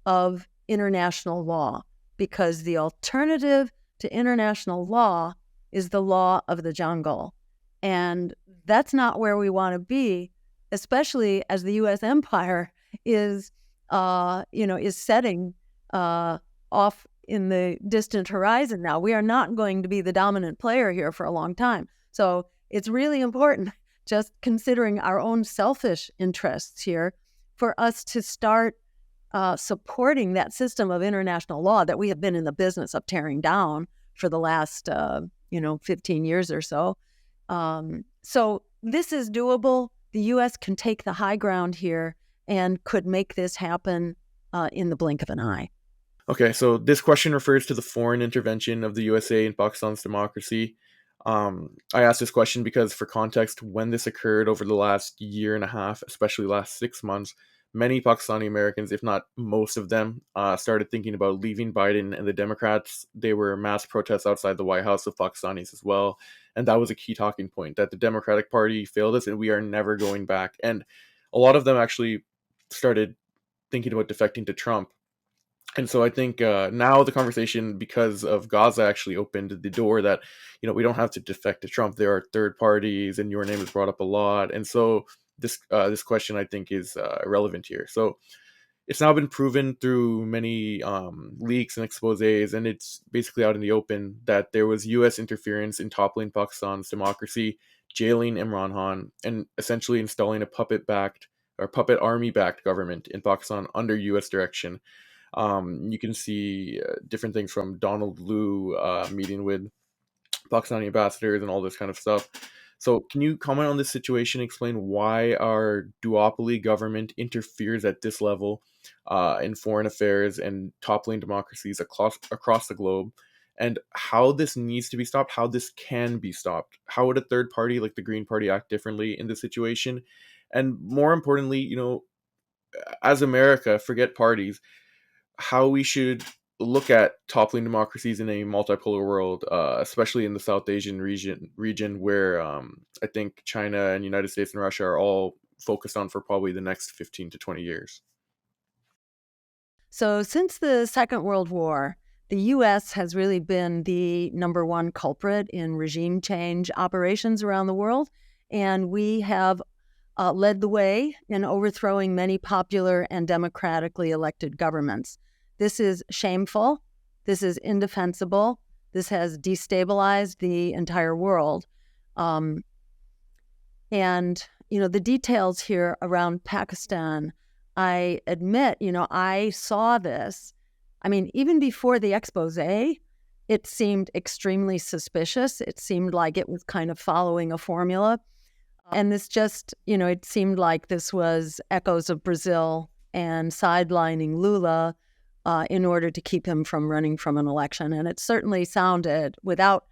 of international law, because the alternative to international law is the law of the jungle. And that's not where we want to be, especially as the U.S. empire is setting off in the distant horizon now. We are not going to be the dominant player here for a long time. So it's really important, just considering our own selfish interests here, for us to start supporting that system of international law that we have been in the business of tearing down for the last 15 years or so. So this is doable. The U.S. can take the high ground here and could make this happen in the blink of an eye. Okay, so this question refers to the foreign intervention of the USA in Pakistan's democracy. I asked this question because, for context, when this occurred over the last year and a half, especially last 6 months, many Pakistani Americans, if not most of them, started thinking about leaving Biden and the Democrats. There were mass protests outside the White House of Pakistanis as well. And that was a key talking point, that the Democratic Party failed us and we are never going back. And a lot of them actually started thinking about defecting to Trump. And so I think now the conversation, because of Gaza, actually opened the door that, we don't have to defect to Trump. There are third parties, and your name is brought up a lot. And so this question, I think, is relevant here. So it's now been proven through many leaks and exposés, and it's basically out in the open that there was U.S. interference in toppling Pakistan's democracy, jailing Imran Khan, and essentially installing a puppet army-backed government in Pakistan under U.S. direction. You can see different things from Donald Lu meeting with Pakistani ambassadors and all this kind of stuff. So can you comment on this situation, explain why our duopoly government interferes at this level in foreign affairs and toppling democracies across the globe, and how this needs to be stopped, how this can be stopped? How would a third party like the Green Party act differently in this situation? And more importantly, as America, forget parties, how we should look at toppling democracies in a multipolar world, especially in the South Asian region where I think China and United States and Russia are all focused on for probably the next 15 to 20 years. So since the Second World War, the U.S. has really been the number one culprit in regime change operations around the world, and we have led the way in overthrowing many popular and democratically elected governments. This is shameful. This is indefensible. This has destabilized the entire world. And, the details here around Pakistan, I admit, I saw this. I mean, even before the expose, it seemed extremely suspicious. It seemed like it was kind of following a formula. And this just, it seemed like this was echoes of Brazil and sidelining Lula in order to keep him from running from an election. And it certainly sounded, without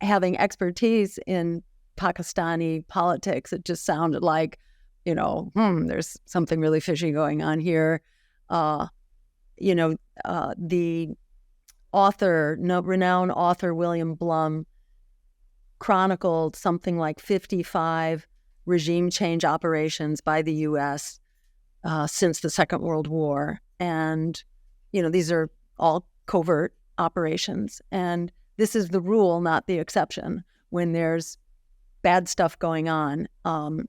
having expertise in Pakistani politics, it just sounded like, there's something really fishy going on here. The renowned author William Blum chronicled something like 55 regime change operations by the U.S. Since the Second World War. And, these are all covert operations. And this is the rule, not the exception. When there's bad stuff going on,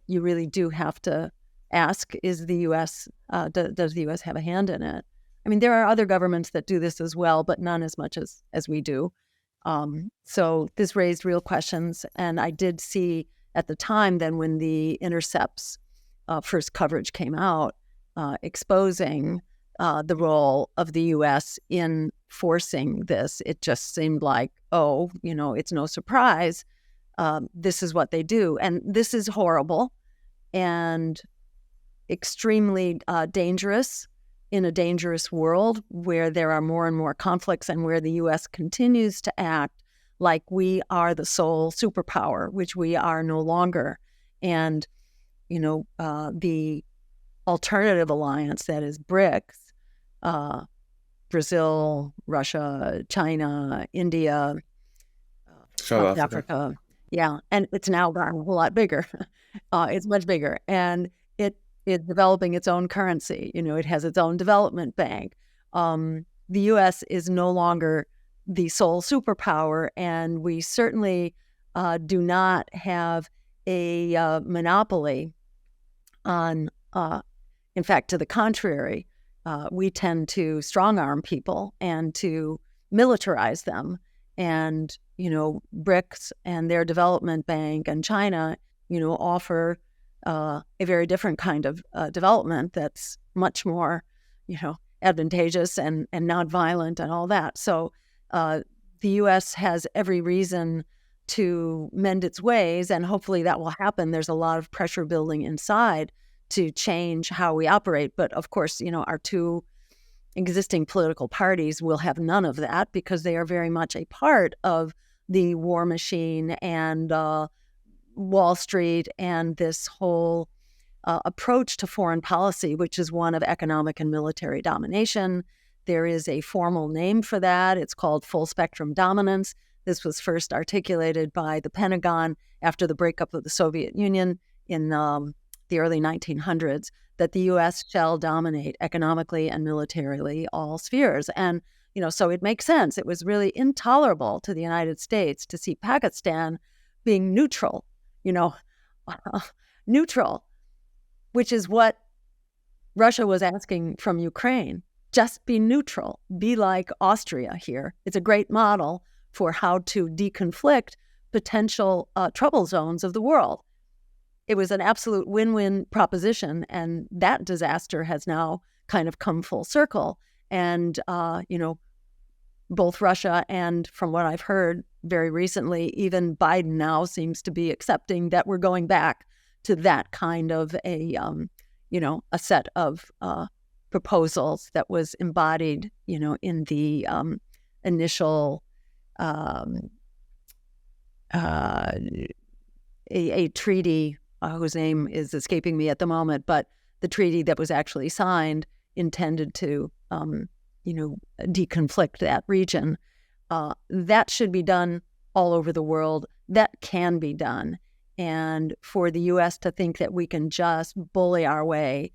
you really do have to ask, is the U.S., does the U.S. have a hand in it? I mean, there are other governments that do this as well, but none as much as we do. So this raised real questions. And I did see at the time then when the Intercept's first coverage came out, exposing the role of the U.S. in forcing this, it just seemed like, it's no surprise. This is what they do. And this is horrible and extremely dangerous in a dangerous world where there are more and more conflicts and where the U.S. continues to act like we are the sole superpower, which we are no longer. And, the alternative alliance that is BRICS, Brazil, Russia, China, India, South Africa. Africa. Yeah, and it's now gotten a whole lot bigger. It's much bigger. And it's developing its own currency. It has its own development bank. The U.S. is no longer the sole superpower, and we certainly do not have a monopoly on, in fact, to the contrary, we tend to strong-arm people and to militarize them. And, BRICS and their development bank and China, offer a very different kind of development that's much more, advantageous and nonviolent and all that. So the U.S. has every reason to mend its ways, and hopefully that will happen. There's a lot of pressure building inside to change how we operate. But of course, our two existing political parties will have none of that because they are very much a part of the war machine and Wall Street and this whole approach to foreign policy, which is one of economic and military domination. There is a formal name for that. It's called full spectrum dominance. This was first articulated by the Pentagon after the breakup of the Soviet Union in the early 1900s, that the U.S. shall dominate economically and militarily all spheres. And, so it makes sense. It was really intolerable to the United States to see Pakistan being neutral, neutral, which is what Russia was asking from Ukraine. Just be neutral. Be like Austria here. It's a great model for how to deconflict potential trouble zones of the world. It was an absolute win-win proposition, and that disaster has now kind of come full circle. And, both Russia and, from what I've heard very recently, even Biden now seems to be accepting that we're going back to that kind of a set of proposals that was embodied, in the initial a treaty whose name is escaping me at the moment, but the treaty that was actually signed intended to, deconflict that region. That should be done all over the world. That can be done. And for the U.S. to think that we can just bully our way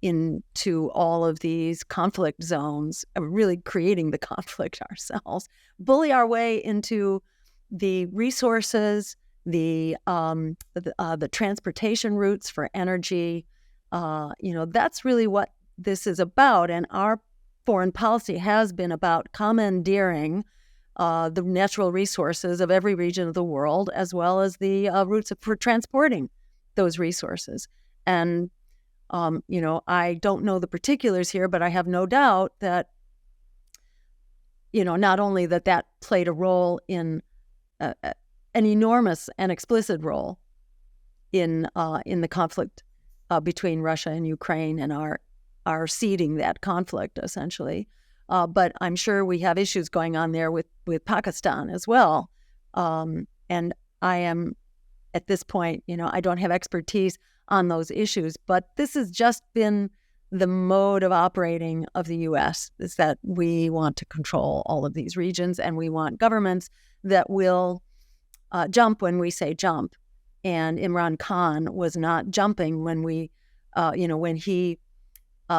into all of these conflict zones, really creating the conflict ourselves, bully our way into the resources, the transportation routes for energy, that's really what this is about. And our foreign policy has been about commandeering the natural resources of every region of the world, as well as the routes for transporting those resources. And, I don't know the particulars here, but I have no doubt that, not only that played a role in an enormous and explicit role in the conflict between Russia and Ukraine, and are seeding that conflict essentially. But I'm sure we have issues going on there with Pakistan as well. And I am at this point, I don't have expertise on those issues, but this has just been the mode of operating of the U.S. is that we want to control all of these regions, and we want governments that will jump when we say jump. And Imran Khan was not jumping when when he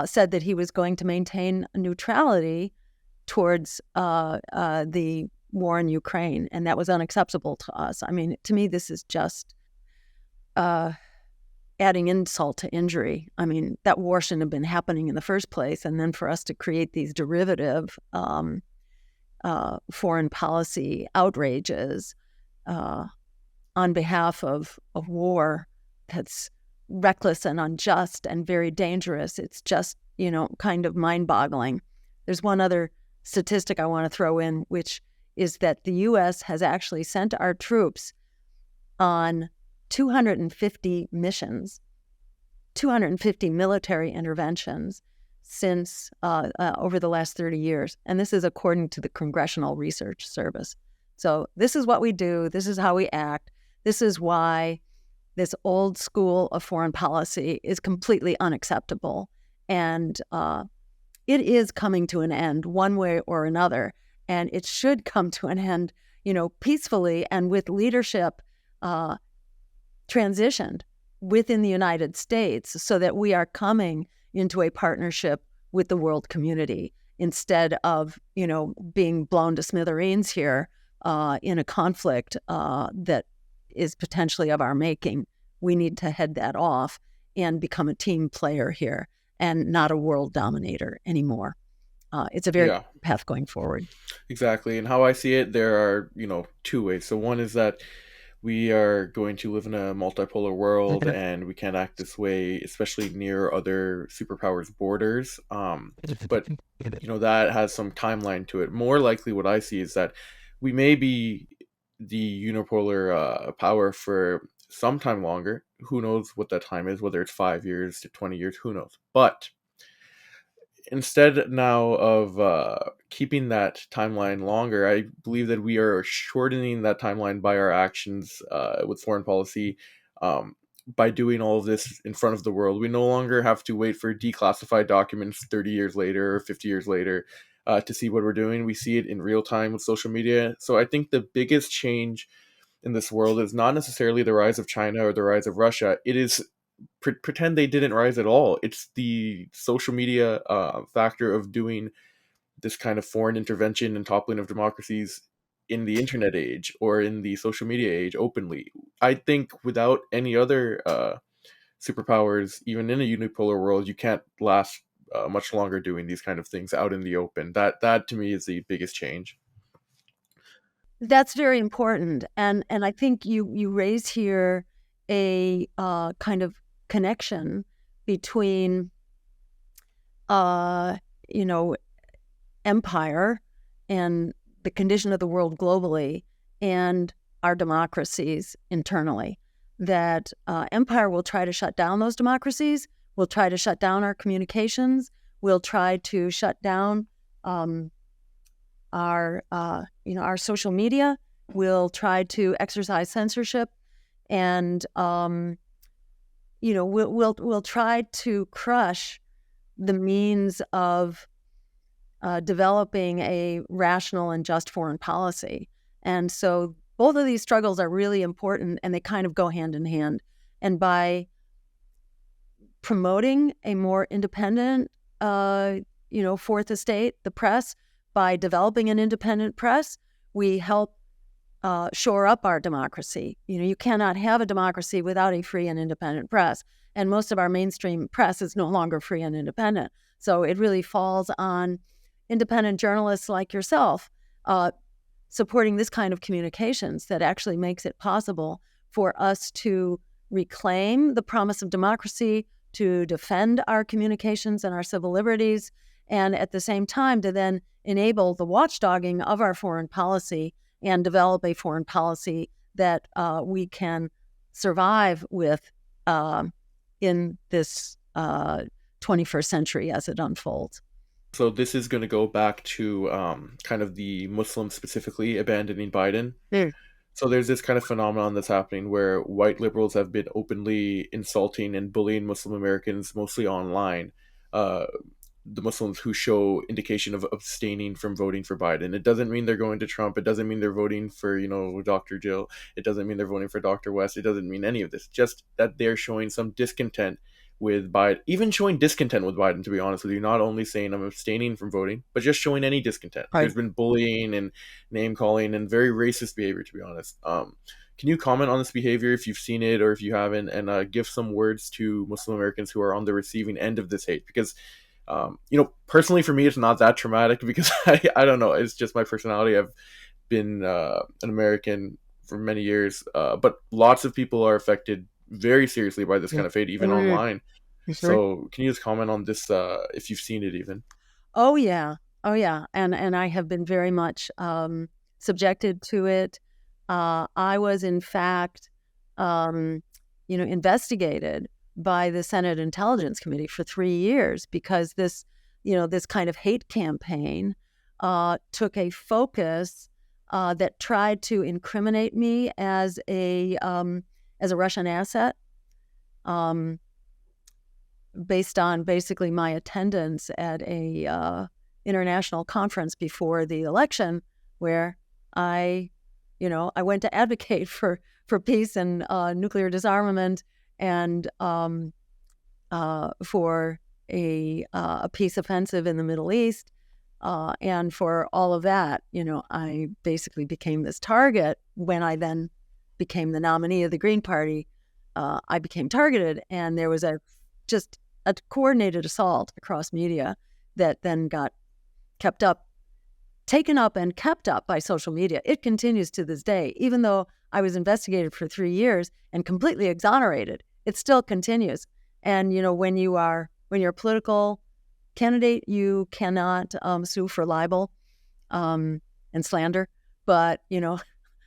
said that he was going to maintain neutrality towards the war in Ukraine, and that was unacceptable to us. I mean, to me, this is just adding insult to injury. I mean, that war shouldn't have been happening in the first place, and then for us to create these derivative foreign policy outrages on behalf of war that's reckless and unjust and very dangerous. It's just, kind of mind-boggling. There's one other statistic I want to throw in, which is that the U.S. has actually sent our troops on 250 missions, 250 military interventions since over the last 30 years. And this is according to the Congressional Research Service. So this is what we do. This is how we act. This is why this old school of foreign policy is completely unacceptable. And it is coming to an end one way or another. And it should come to an end, peacefully and with leadership transitioned within the United States, so that we are coming into a partnership with the world community instead of, being blown to smithereens here in a conflict that is potentially of our making. We need to head that off and become a team player here and not a world dominator anymore. It's a very Yeah, path going forward. exactly. And how I see it, there are, two ways. So one is that we are going to live in a multipolar world and we can't act this way, especially near other superpowers' borders. But, that has some timeline to it. More likely, what I see is that we may be the unipolar power for some time longer. Who knows what that time is, whether it's 5 years to 20 years, who knows. But instead now of keeping that timeline longer, I believe that we are shortening that timeline by our actions with foreign policy. By doing all of this in front of the world, we no longer have to wait for declassified documents 30 years later or 50 years later to see what we're doing. We see it in real time with social media. So I think the biggest change in this world is not necessarily the rise of China or the rise of Russia. It is pretend they didn't rise at all. It's the social media factor of doing this kind of foreign intervention and toppling of democracies in the internet age or in the social media age openly. I think without any other superpowers, even in a unipolar world, you can't last much longer doing these kind of things out in the open. That to me is the biggest change. That's very important, and I think you raise here a kind of connection between, empire and the condition of the world globally and our democracies internally. That empire will try to shut down those democracies, will try to shut down our communications, will try to shut down our social media, will try to exercise censorship, and we'll try to crush the means of developing a rational and just foreign policy. And so both of these struggles are really important, and they kind of go hand in hand. And by promoting a more independent, fourth estate, the press, by developing an independent press, we help shore up our democracy. You cannot have a democracy without a free and independent press. And most of our mainstream press is no longer free and independent. So it really falls on independent journalists like yourself supporting this kind of communications that actually makes it possible for us to reclaim the promise of democracy, to defend our communications and our civil liberties, and at the same time to then enable the watchdogging of our foreign policy and develop a foreign policy that we can survive with in this 21st century as it unfolds. So this is going to go back to kind of the Muslims specifically abandoning Biden. Mm. So there's this kind of phenomenon that's happening where white liberals have been openly insulting and bullying Muslim Americans, mostly online. Uh, the Muslims who show indication of abstaining from voting for Biden. It doesn't mean they're going to Trump. It doesn't mean they're voting for, Dr. Jill. It doesn't mean they're voting for Dr. West. It doesn't mean any of this. Just that they're showing some discontent with Biden, even showing discontent with Biden, to be honest with you, not only saying I'm abstaining from voting, but just showing any discontent. Right. There's been bullying and name calling and very racist behavior, to be honest. Can you comment on this behavior if you've seen it or if you haven't, and give some words to Muslim Americans who are on the receiving end of this hate? Because personally for me, it's not that traumatic because I don't know. It's just my personality. I've been an American for many years, but lots of people are affected very seriously by this kind of hate, even online. Sure. So can you just comment on this if you've seen it even? Oh yeah, oh yeah, and I have been very much subjected to it. I was in fact, investigated by the Senate Intelligence Committee for 3 years because this kind of hate campaign took a focus that tried to incriminate me as a Russian asset, based on basically my attendance at a international conference before the election, where I went to advocate for peace and nuclear disarmament and for a peace offensive in the Middle East. And for all of that, I basically became this target. When I then became the nominee of the Green Party, I became targeted, and there was just a coordinated assault across media that then got taken up and kept up by social media. It continues to this day. Even though I was investigated for 3 years and completely exonerated, it still continues. And, when you're a political candidate, you cannot sue for libel and slander, but,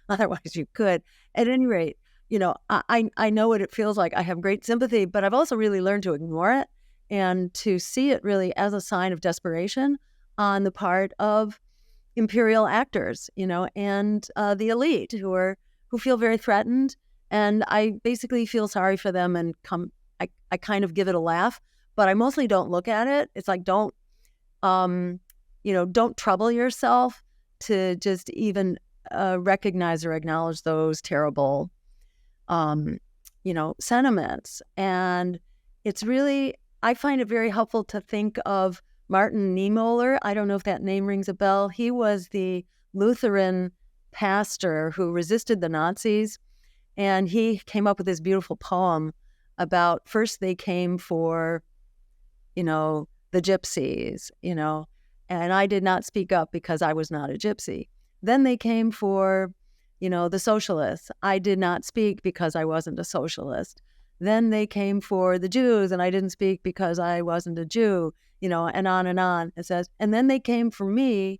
otherwise you could. At any rate, I know what it feels like. I have great sympathy, but I've also really learned to ignore it and to see it really as a sign of desperation on the part of imperial actors, and the elite who feel very threatened. And I basically feel sorry for them and I kind of give it a laugh, but I mostly don't look at it. It's like, don't trouble yourself to just even recognize or acknowledge those terrible sentiments. And it's really, I find it very helpful to think of Martin Niemöller. I don't know if that name rings a bell. He was the Lutheran pastor who resisted the Nazis. And he came up with this beautiful poem about, first they came for, the gypsies, and I did not speak up because I was not a gypsy. Then they came for, the socialists. I did not speak because I wasn't a socialist. Then they came for the Jews, and I didn't speak because I wasn't a Jew, and on. It says, and then they came for me,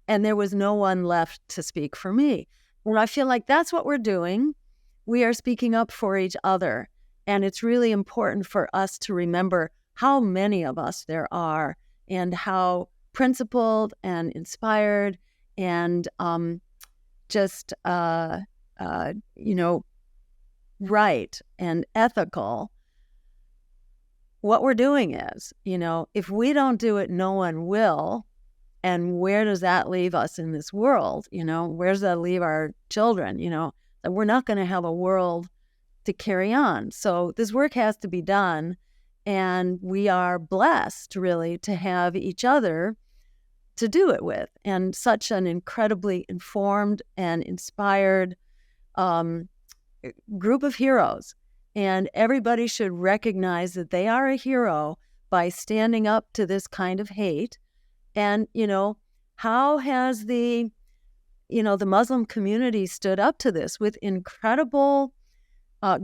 and there was no one left to speak for me. And I feel like that's what we're doing. We are speaking up for each other. And it's really important for us to remember how many of us there are and how principled and inspired and just, right and ethical what we're doing is. If we don't do it, no one will. And where does that leave us in this world? Where does that leave our children? That we're not going to have a world to carry on. So this work has to be done. And we are blessed, really, to have each other to do it with, and such an incredibly informed and inspired group of heroes. And everybody should recognize that they are a hero by standing up to this kind of hate. And, how has the Muslim community stood up to this with incredible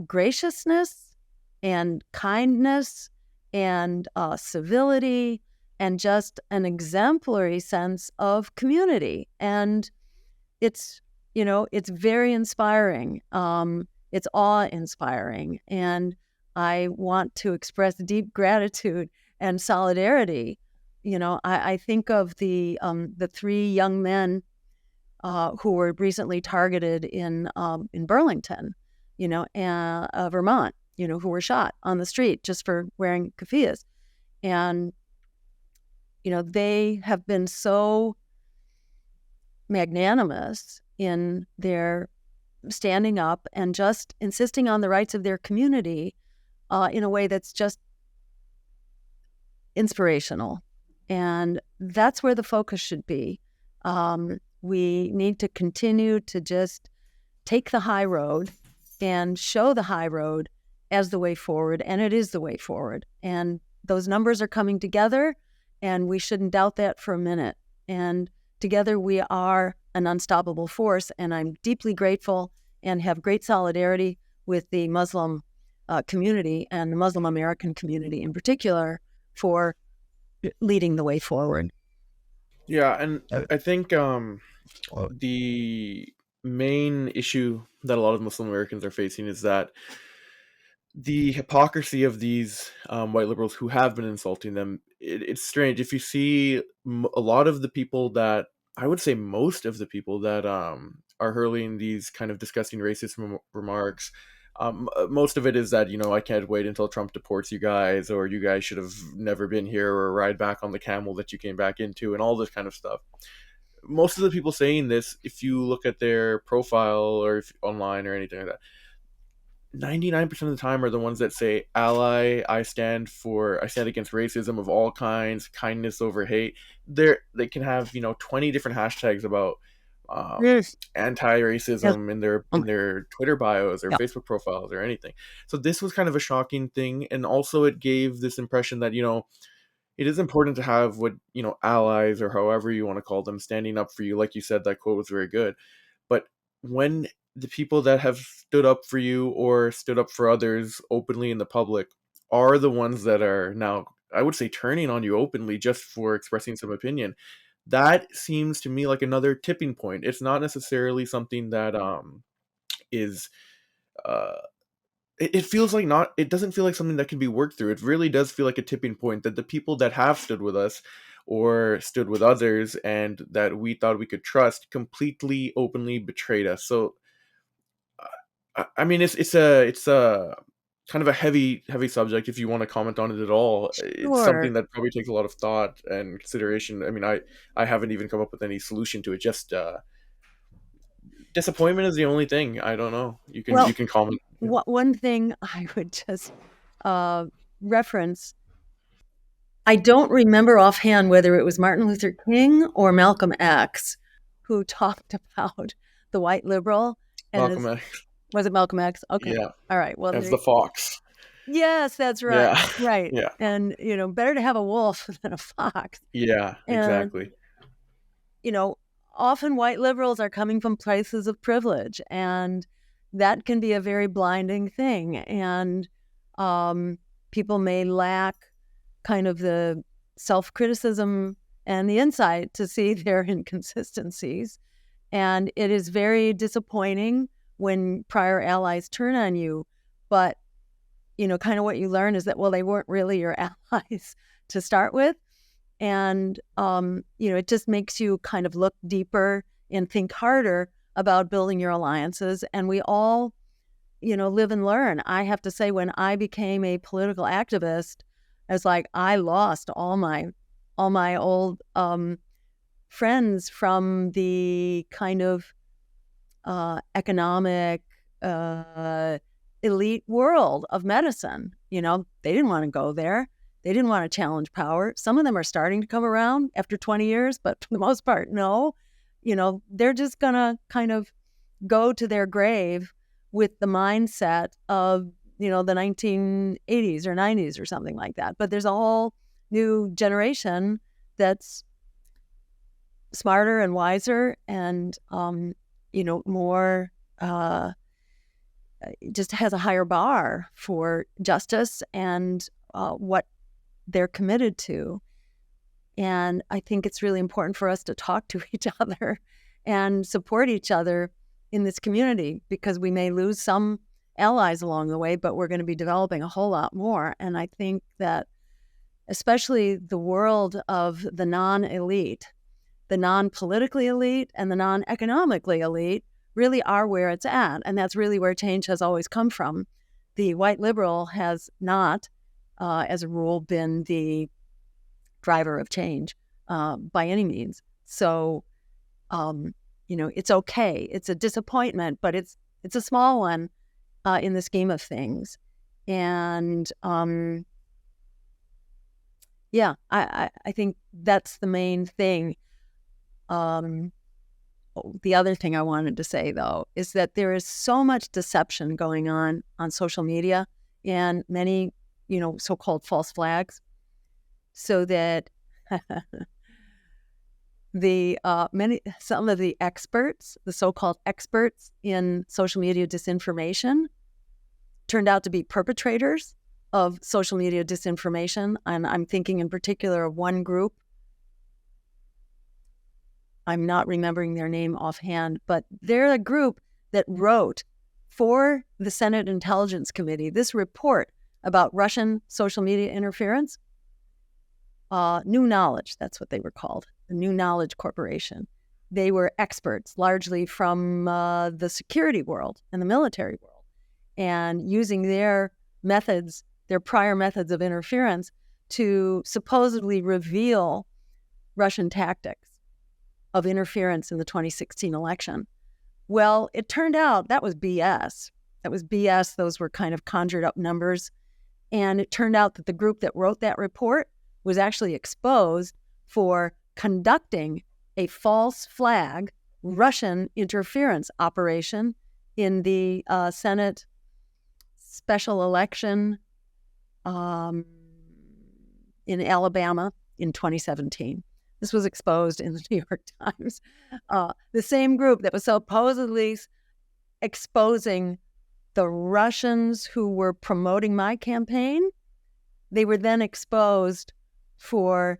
graciousness and kindness and civility and just an exemplary sense of community. And it's very inspiring. it's awe-inspiring. And I want to express deep gratitude and solidarity. I think of the three young men who were recently targeted in Burlington, Vermont, who were shot on the street just for wearing keffiyehs. And, they have been so magnanimous in their standing up and just insisting on the rights of their community in a way that's just inspirational. And that's where the focus should be. We need to continue to just take the high road and show the high road as the way forward. And it is the way forward. And those numbers are coming together, and we shouldn't doubt that for a minute. And together we are an unstoppable force. And I'm deeply grateful and have great solidarity with the Muslim community and the Muslim American community in particular for leading the way forward. Yeah, and Uh, I think well, the main issue that a lot of Muslim Americans are facing is that the hypocrisy of these white liberals who have been insulting them. It's strange if you see a lot of the people that, I would say most of the people that are hurling these kind of disgusting racist remarks. Most of it is that, I can't wait until Trump deports you guys, or you guys should have never been here, or ride back on the camel that you came back into, and all this kind of stuff. Most of the people saying this, if you look at their profile or if online or anything like that, 99% of the time are the ones that say ally, I stand against racism of all kinds, kindness over hate. They can have 20 different hashtags about Yes. Yes. anti-racism in their Twitter bios or Yeah. Facebook profiles or anything. So this was kind of a shocking thing, and also it gave this impression that it is important to have what allies, or however you want to call them, standing up for you. Like you said, that quote was very good. But when the people that have stood up for you or stood up for others openly in the public are the ones that are now, I would say, turning on you openly just for expressing some opinion, that seems to me like another tipping point. It's not necessarily something that is uh it feels like not it doesn't feel like something that can be worked through. It really does feel like a tipping point that the people that have stood with us or stood with others and that we thought we could trust completely openly betrayed us. So I mean, it's a kind of a heavy subject. If you want to comment on it at all, it's Sure. something that probably takes a lot of thought and consideration. I mean, I haven't even come up with any solution to it. Just disappointment is the only thing. I don't know. You Well, can comment. Yeah. one thing I would just uh, reference, I don't remember offhand whether it was Martin Luther King or Malcolm X who talked about the white liberal. And Malcolm this, X. was it Malcolm X? Okay. Yeah, All right. Well, as the fox. yes, that's right. Yeah, Right. yeah, And, better to have a wolf than a fox. yeah. And, Exactly. you know, often white liberals are coming from places of privilege, and that can be a very blinding thing. And people may lack kind of the self-criticism and the insight to see their inconsistencies. And it is very disappointing when prior allies turn on you. But, kind of what you learn is that, well, they weren't really your allies to start with. And, it just makes you kind of look deeper and think harder about building your alliances. And we all, live and learn. I have to say, when I became a political activist, I was like, I lost all my old friends from the kind of economic elite world of medicine. They didn't want to go there. They didn't want to challenge power. Some of them are starting to come around after 20 years, but for the most part, no. They're just going to kind of go to their grave with the mindset of, the 1980s or 90s or something like that. But there's a whole new generation that's smarter and wiser and, more, just has a higher bar for justice and what they're committed to. And I think it's really important for us to talk to each other and support each other in this community, because we may lose some allies along the way, but we're going to be developing a whole lot more. And I think that especially the world of the non-elite, the non-politically elite and the non-economically elite really are where it's at. And that's really where change has always come from. The white liberal has not, as a rule, been the driver of change by any means. So, it's okay. It's a disappointment, but it's a small one in the scheme of things. And I think that's the main thing. The other thing I wanted to say, though, is that there is so much deception going on social media and many, so-called false flags, so that some of the experts, the so-called experts in social media disinformation, turned out to be perpetrators of social media disinformation. And I'm thinking in particular of one group. I'm not remembering their name offhand, but they're a group that wrote for the Senate Intelligence Committee this report about Russian social media interference. New Knowledge, that's what they were called, the New Knowledge Corporation. They were experts, largely from the security world and the military world, and using their methods, their prior methods of interference, to supposedly reveal Russian tactics of interference in the 2016 election. Well, it turned out that was BS. That was BS. Those were kind of conjured up numbers. And it turned out that the group that wrote that report was actually exposed for conducting a false flag Russian interference operation in the Senate special election in Alabama in 2017. This was exposed in the New York Times. The same group that was supposedly exposing the Russians who were promoting my campaign, they were then exposed for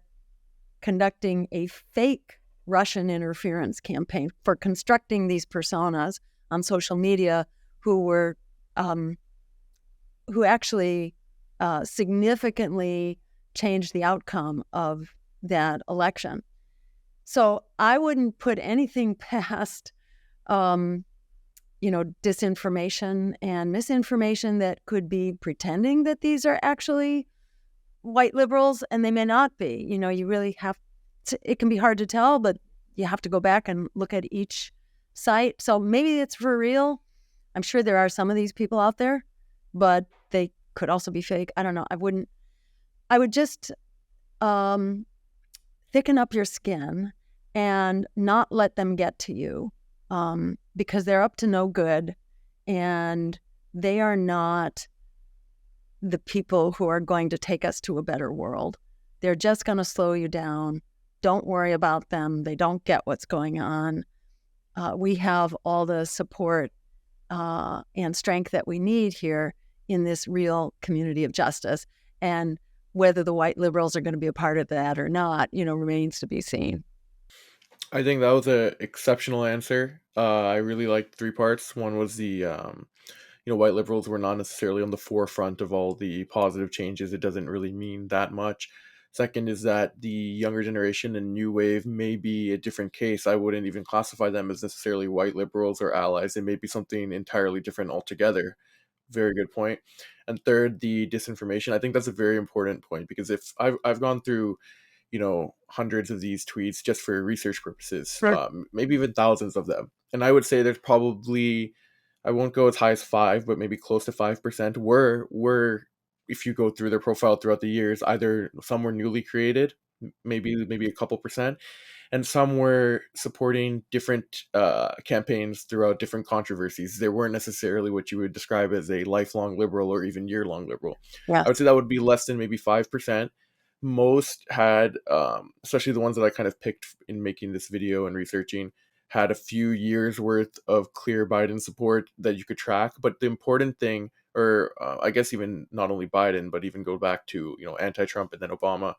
conducting a fake Russian interference campaign, for constructing these personas on social media who actually significantly changed the outcome of that election. So I wouldn't put anything past, disinformation and misinformation that could be pretending that these are actually white liberals, and they may not be. You really have to, it can be hard to tell, but you have to go back and look at each site. So maybe it's for real. I'm sure there are some of these people out there, but they could also be fake. I don't know. I would just thicken up your skin and not let them get to you, because they're up to no good, and they are not the people who are going to take us to a better world. They're just going to slow you down. Don't worry about them. They don't get what's going on. We have all the support and strength that we need here in this real community of justice. And whether the white liberals are going to be a part of that or not, remains to be seen. I think that was an exceptional answer. I really liked three parts. One was the white liberals were not necessarily on the forefront of all the positive changes. It doesn't really mean that much. Second is that the younger generation and new wave may be a different case. I wouldn't even classify them as necessarily white liberals or allies. They may be something entirely different altogether. Very good point. And third, the disinformation. I think that's a very important point, because if I've gone through, hundreds of these tweets just for research purposes, Right. maybe even thousands of them. And I would say there's probably, I won't go as high as 5, but maybe close to 5% were, if you go through their profile throughout the years, either some were newly created, maybe a couple percent, and some were supporting different campaigns throughout different controversies. They weren't necessarily what you would describe as a lifelong liberal or even year-long liberal. Yeah. I would say that would be less than maybe 5%. Most had, especially the ones that I kind of picked in making this video and researching, had a few years worth of clear Biden support that you could track. But the important thing, or I guess even not only Biden, but even go back to anti-Trump and then Obama.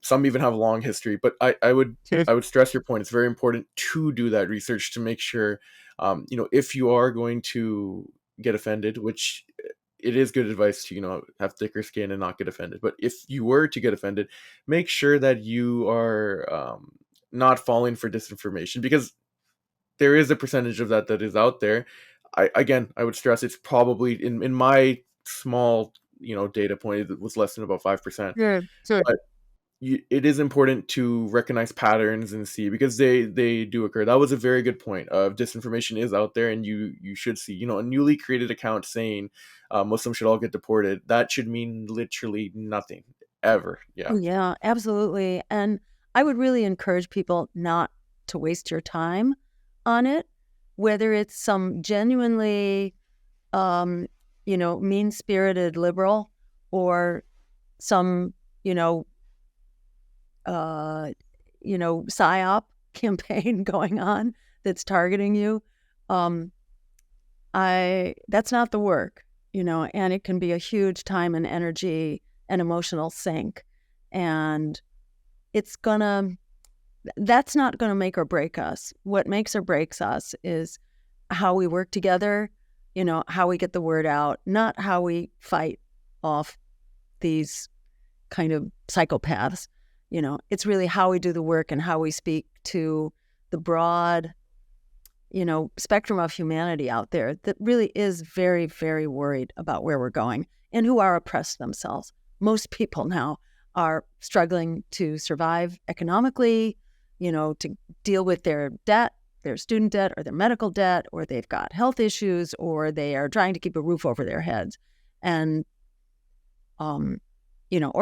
Some even have a long history, but I would stress your point. It's very important to do that research to make sure, if you are going to get offended, which it is good advice to, have thicker skin and not get offended. But if you were to get offended, make sure that you are not falling for disinformation, because there is a percentage of that is out there. I would stress it's probably in my small, data point, it was less than about 5%. Sure, sure. But it is important to recognize patterns and see, because they do occur. That was a very good point. Disinformation is out there, and you should see, a newly created account saying Muslims should all get deported. That should mean literally nothing ever. Yeah. Oh, yeah, absolutely. And I would really encourage people not to waste your time on it, whether it's some genuinely, mean-spirited liberal, or some, psyop campaign going on that's targeting you. Um, that's not the work, and it can be a huge time and energy and emotional sink. And that's not gonna make or break us. What makes or breaks us is how we work together, how we get the word out, not how we fight off these kind of psychopaths. It's really how we do the work and how we speak to the broad, spectrum of humanity out there that really is very, very worried about where we're going and who are oppressed themselves. Most people now are struggling to survive economically, to deal with their debt, their student debt or their medical debt, or they've got health issues, or they are trying to keep a roof over their heads. And, or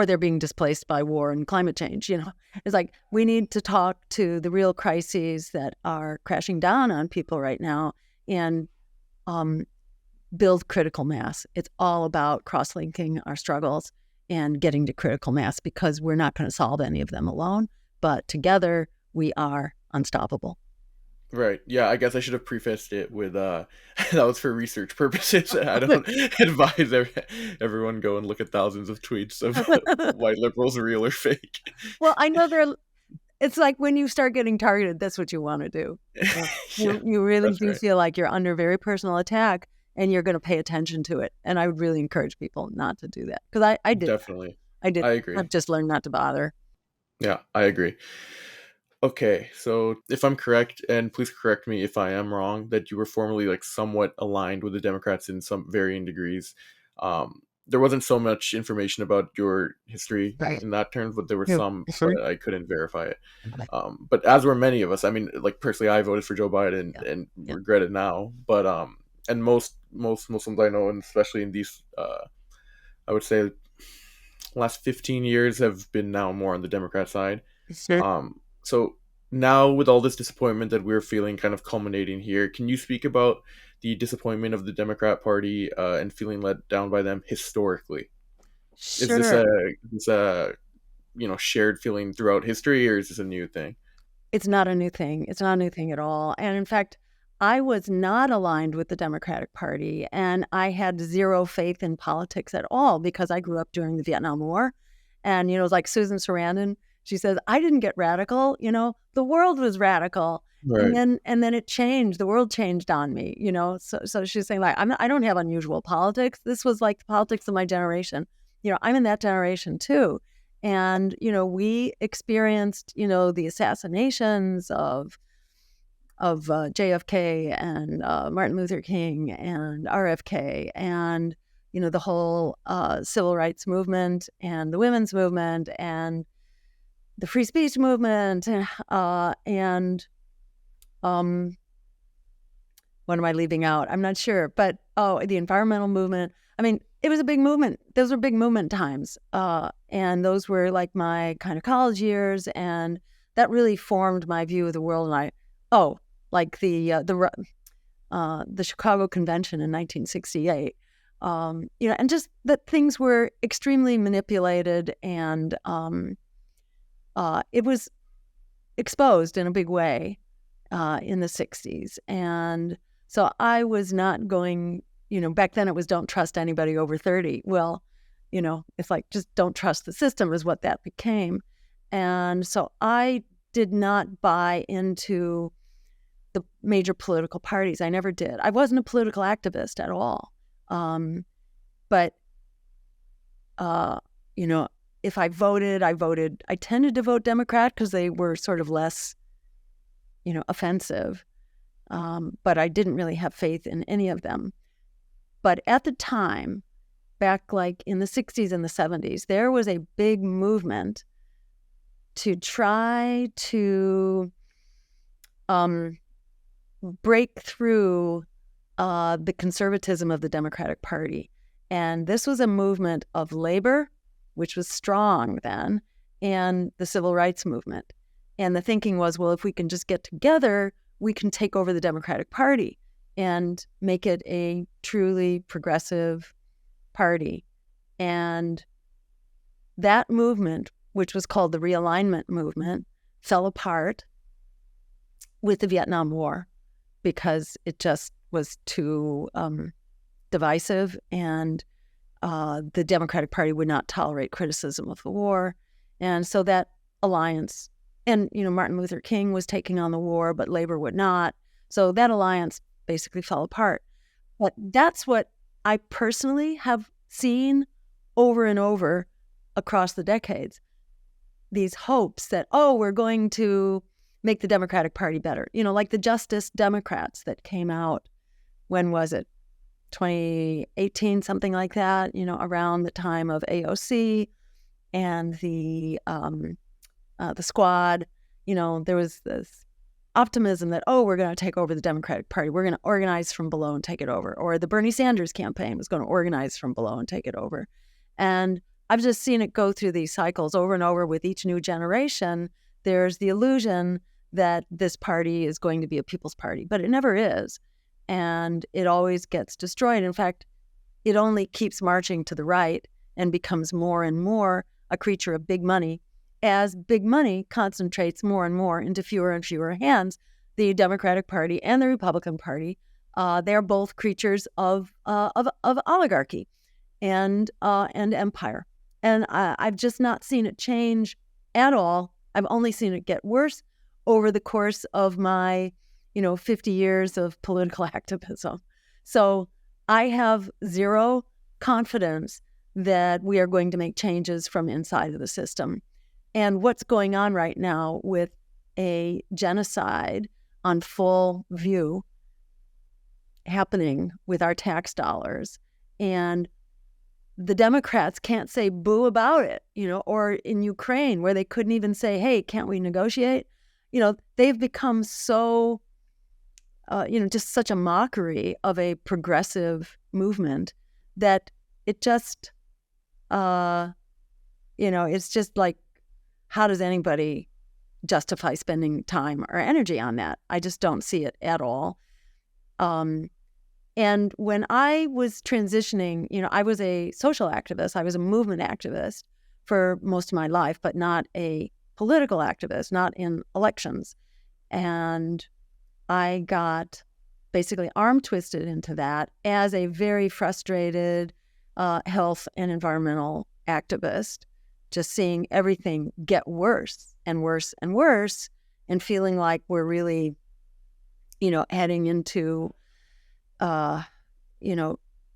they're being displaced by war and climate change. It's like, we need to talk to the real crises that are crashing down on people right now, and build critical mass. It's all about cross-linking our struggles and getting to critical mass, because we're not going to solve any of them alone, but together we are unstoppable. Right. Yeah, I guess I should have prefaced it with that was for research purposes. I don't advise everyone go and look at thousands of tweets of white liberals, real or fake. Well, I know it's like when you start getting targeted, that's what you want to do. Yeah, You really that's do right. feel like you're under very personal attack, and you're going to pay attention to it. And I would really encourage people not to do that, because I did that. Definitely. I did. I I've agree. just learned not to bother. Yeah, I agree. Okay, so if I'm correct, and please correct me if I am wrong, that you were formerly like somewhat aligned with the Democrats in some varying degrees. There wasn't so much information about your history Right. in that terms, but there were Yeah. some, but Sorry? I couldn't verify it. But as were many of us. I mean, like personally, I voted for Joe Biden Yeah. and Yeah. regret it now. But and most Muslims I know, and especially in these, I would say, last 15 years have been now more on the Democrat side. Sure. So now with all this disappointment that we're feeling kind of culminating here, can you speak about the disappointment of the Democrat Party and feeling let down by them historically? Is this Sure. a shared feeling throughout history, or is this a new thing? It's not a new thing. It's not a new thing at all. And in fact, I was not aligned with the Democratic Party, and I had zero faith in politics at all, because I grew up during the Vietnam War. And, it was like Susan Sarandon. She says, I didn't get radical. The world was radical. And Right. then it changed. The world changed on me, So she's saying, like, I don't have unusual politics. This was like the politics of my generation. I'm in that generation too. And, we experienced, the assassinations of JFK and Martin Luther King and RFK, and, the whole civil rights movement and the women's movement and the free speech movement. And what am I leaving out? I'm not sure. But, the environmental movement. I mean, it was a big movement. Those were big movement times. And those were like my kind of college years. And that really formed my view of the world. And like the Chicago Convention in 1968. And just that things were extremely manipulated, and it was exposed in a big way in the 60s. And so I was not going, back then it was don't trust anybody over 30. Well, it's like, just don't trust the system is what that became. And so I did not buy into the major political parties. I never did. I wasn't a political activist at all. But, you know, if I voted, I tended to vote Democrat because they were sort of less, offensive. But I didn't really have faith in any of them. But at the time, back like in the 60s and the 70s, there was a big movement to try to break through the conservatism of the Democratic Party. And this was a movement of labor, which was strong then, and the civil rights movement. And the thinking was, well, if we can just get together, we can take over the Democratic Party and make it a truly progressive party. And that movement, which was called the realignment movement, fell apart with the Vietnam War because it just was too divisive, and the Democratic Party would not tolerate criticism of the war. And so that alliance, and Martin Luther King was taking on the war, but labor would not. So that alliance basically fell apart. But that's what I personally have seen over and over across the decades. These hopes that, we're going to make the Democratic Party better. Like the Justice Democrats that came out, when was it? 2018, something like that, around the time of AOC and the Squad. There was this optimism that, we're going to take over the Democratic Party. We're going to organize from below and take it over. Or the Bernie Sanders campaign was going to organize from below and take it over. And I've just seen it go through these cycles over and over with each new generation. There's the illusion that this party is going to be a people's party, but it never is. And it always gets destroyed. In fact, it only keeps marching to the right and becomes more and more a creature of big money. As big money concentrates more and more into fewer and fewer hands, the Democratic Party and the Republican Party, they're both creatures of oligarchy and empire. And I've just not seen it change at all. I've only seen it get worse over the course of my 50 years of political activism. So I have zero confidence that we are going to make changes from inside of the system. And what's going on right now with a genocide on full view happening with our tax dollars, and the Democrats can't say boo about it, or in Ukraine where they couldn't even say, hey, can't we negotiate? They've become so just such a mockery of a progressive movement that it just, it's just like, how does anybody justify spending time or energy on that? I just don't see it at all. And when I was transitioning, I was a social activist. I was a movement activist for most of my life, but not a political activist, not in elections. And I got basically arm twisted into that as a very frustrated health and environmental activist, just seeing everything get worse and worse and worse, and feeling like we're really, heading into,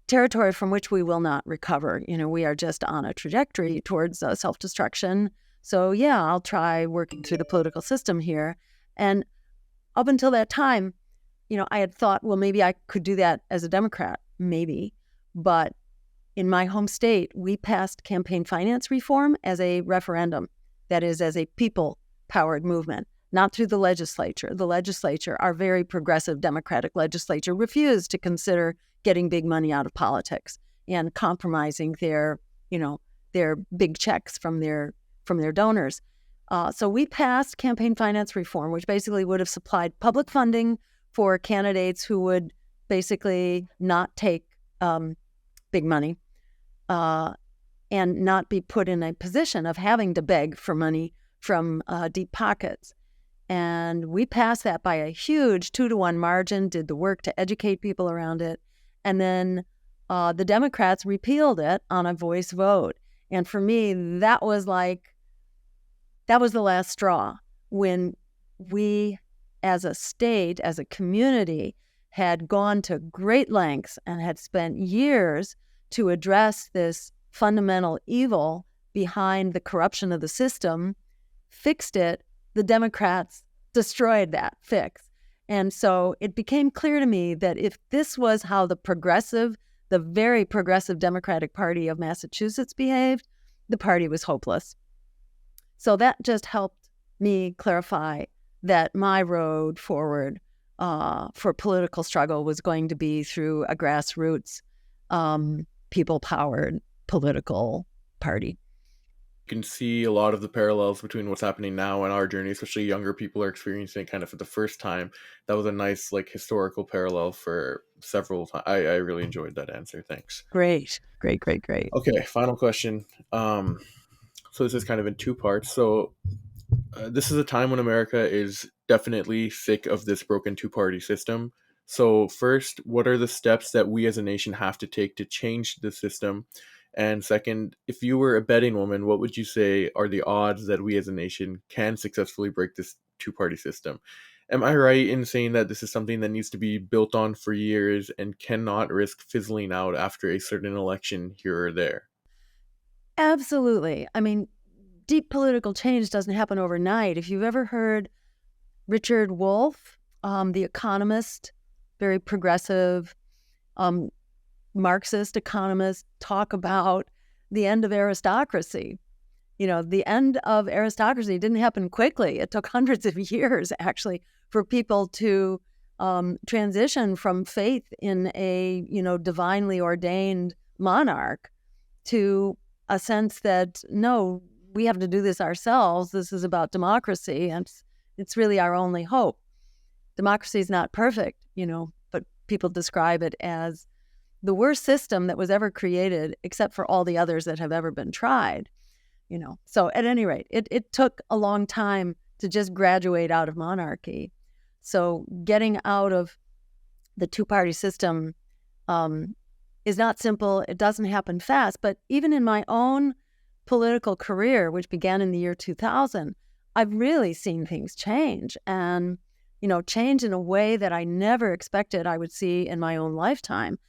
territory from which we will not recover. We are just on a trajectory towards self-destruction. So yeah, I'll try working through the political system here. And up until that time, I had thought, well, maybe I could do that as a Democrat, maybe. But in my home state, we passed campaign finance reform as a referendum, that is, as a people-powered movement, not through the legislature. The legislature, our very progressive Democratic legislature, refused to consider getting big money out of politics and compromising their big checks from their donors. So we passed campaign finance reform, which basically would have supplied public funding for candidates who would basically not take big money and not be put in a position of having to beg for money from deep pockets. And we passed that by a huge 2-to-1 margin, did the work to educate people around it. And then the Democrats repealed it on a voice vote. And for me, that was the last straw, when we as a state, as a community, had gone to great lengths and had spent years to address this fundamental evil behind the corruption of the system, fixed it, the Democrats destroyed that fix. And so it became clear to me that if this was how the very progressive Democratic Party of Massachusetts behaved, the party was hopeless. So that just helped me clarify that my road forward for political struggle was going to be through a grassroots, people-powered political party. You can see a lot of the parallels between what's happening now and our journey, especially younger people are experiencing it kind of for the first time. That was a nice like historical parallel for several times. I really enjoyed that answer. Thanks. Great. Okay, final question. So this is kind of in two parts. So this is a time when America is definitely sick of this broken two-party system. So first, what are the steps that we as a nation have to take to change the system? And second, if you were a betting woman, what would you say are the odds that we as a nation can successfully break this two-party system? Am I right in saying that this is something that needs to be built on for years and cannot risk fizzling out after a certain election here or there? Absolutely. I mean, deep political change doesn't happen overnight. If you've ever heard Richard Wolff, the economist, very progressive, Marxist economist, talk about the end of aristocracy. The end of aristocracy didn't happen quickly. It took hundreds of years, actually, for people to transition from faith in a, divinely ordained monarch to a sense that, no, we have to do this ourselves. This is about democracy, and it's really our only hope. Democracy is not perfect, but people describe it as the worst system that was ever created, except for all the others that have ever been tried. So at any rate, it took a long time to just graduate out of monarchy. So getting out of the two-party system is not simple. It doesn't happen fast. But even in my own political career, which began in the year 2000, I've really seen things change and, change in a way that I never expected I would see in my own lifetime.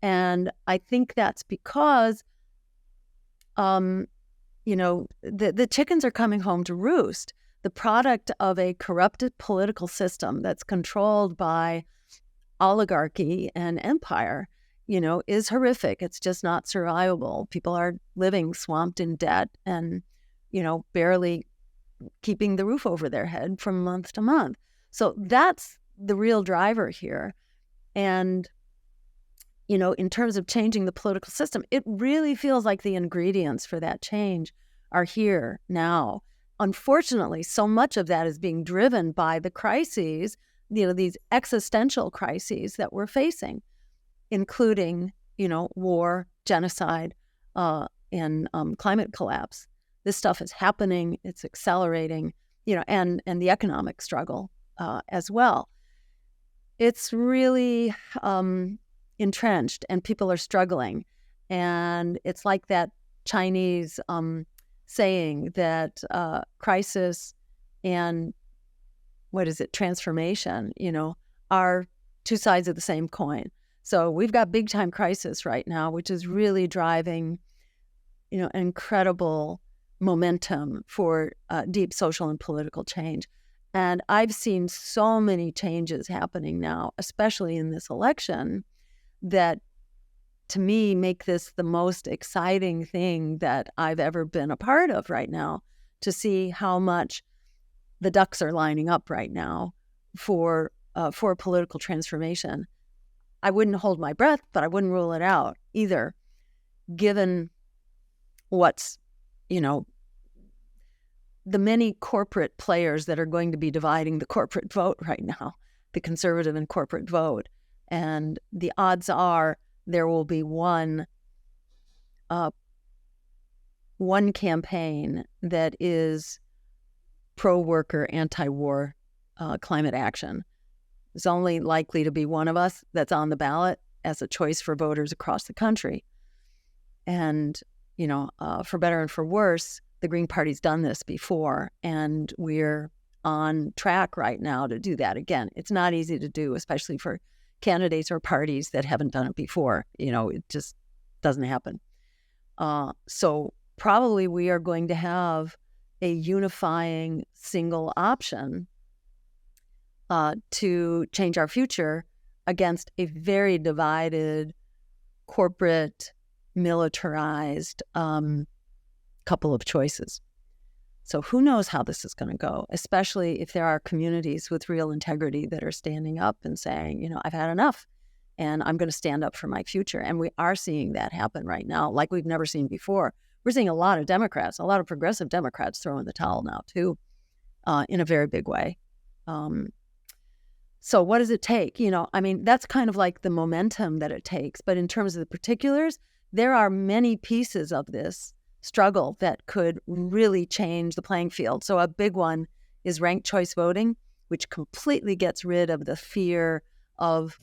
And I think that's because, the chickens are coming home to roost. The product of a corrupted political system that's controlled by oligarchy and empire, is horrific. It's just not survivable. People are living swamped in debt and, barely keeping the roof over their head from month to month. So that's the real driver here. And, in terms of changing the political system, it really feels like the ingredients for that change are here now. Unfortunately, so much of that is being driven by the crises, these existential crises that we're facing, including, war, genocide, and climate collapse. This stuff is happening. It's accelerating, and the economic struggle as well. It's really entrenched, and people are struggling. And it's like that Chinese saying that crisis and transformation, are two sides of the same coin. So we've got big time crisis right now, which is really driving, an incredible momentum for deep social and political change. And I've seen so many changes happening now, especially in this election, that to me make this the most exciting thing that I've ever been a part of right now, to see how much the ducks are lining up right now for political transformation. I wouldn't hold my breath, but I wouldn't rule it out either, given what's, the many corporate players that are going to be dividing the corporate vote right now, the conservative and corporate vote. And the odds are there will be one campaign that is pro-worker, anti-war climate action. There's only likely to be one of us that's on the ballot as a choice for voters across the country. And, for better and for worse, the Green Party's done this before, and we're on track right now to do that again. It's not easy to do, especially for candidates or parties that haven't done it before. It just doesn't happen. So probably we are going to have a unifying single option to change our future against a very divided, corporate, militarized couple of choices. So who knows how this is going to go, especially if there are communities with real integrity that are standing up and saying, I've had enough and I'm going to stand up for my future. And we are seeing that happen right now, like we've never seen before. We're seeing a lot of Democrats, a lot of progressive Democrats throwing the towel now, too, in a very big way. So what does it take? That's kind of like the momentum that it takes. But in terms of the particulars, there are many pieces of this struggle that could really change the playing field. So a big one is ranked choice voting, which completely gets rid of the fear of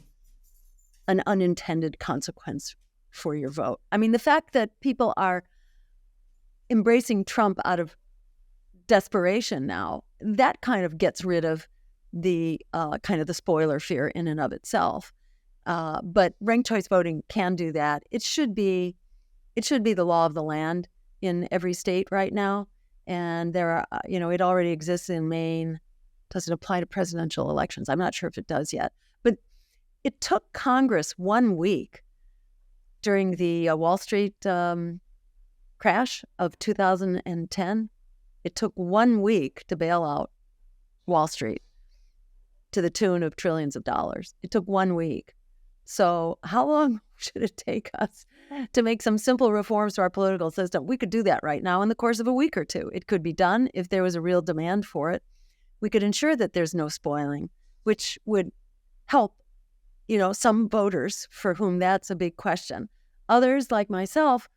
an unintended consequence for your vote. The fact that people are embracing Trump out of desperation now, that kind of gets rid of the kind of the spoiler fear in and of itself. But ranked choice voting can do that. It should be the law of the land in every state right now. And there are, it already exists in Maine. Does it apply to presidential elections? I'm not sure if it does yet. But it took Congress 1 week during the Wall Street crash of 2010. It took 1 week to bail out Wall Street to the tune of trillions of dollars. It took 1 week. So how long should it take us to make some simple reforms to our political system? We could do that right now in the course of a week or two. It could be done if there was a real demand for it. We could ensure that there's no spoiling, which would help, some voters for whom that's a big question. Others, like myself,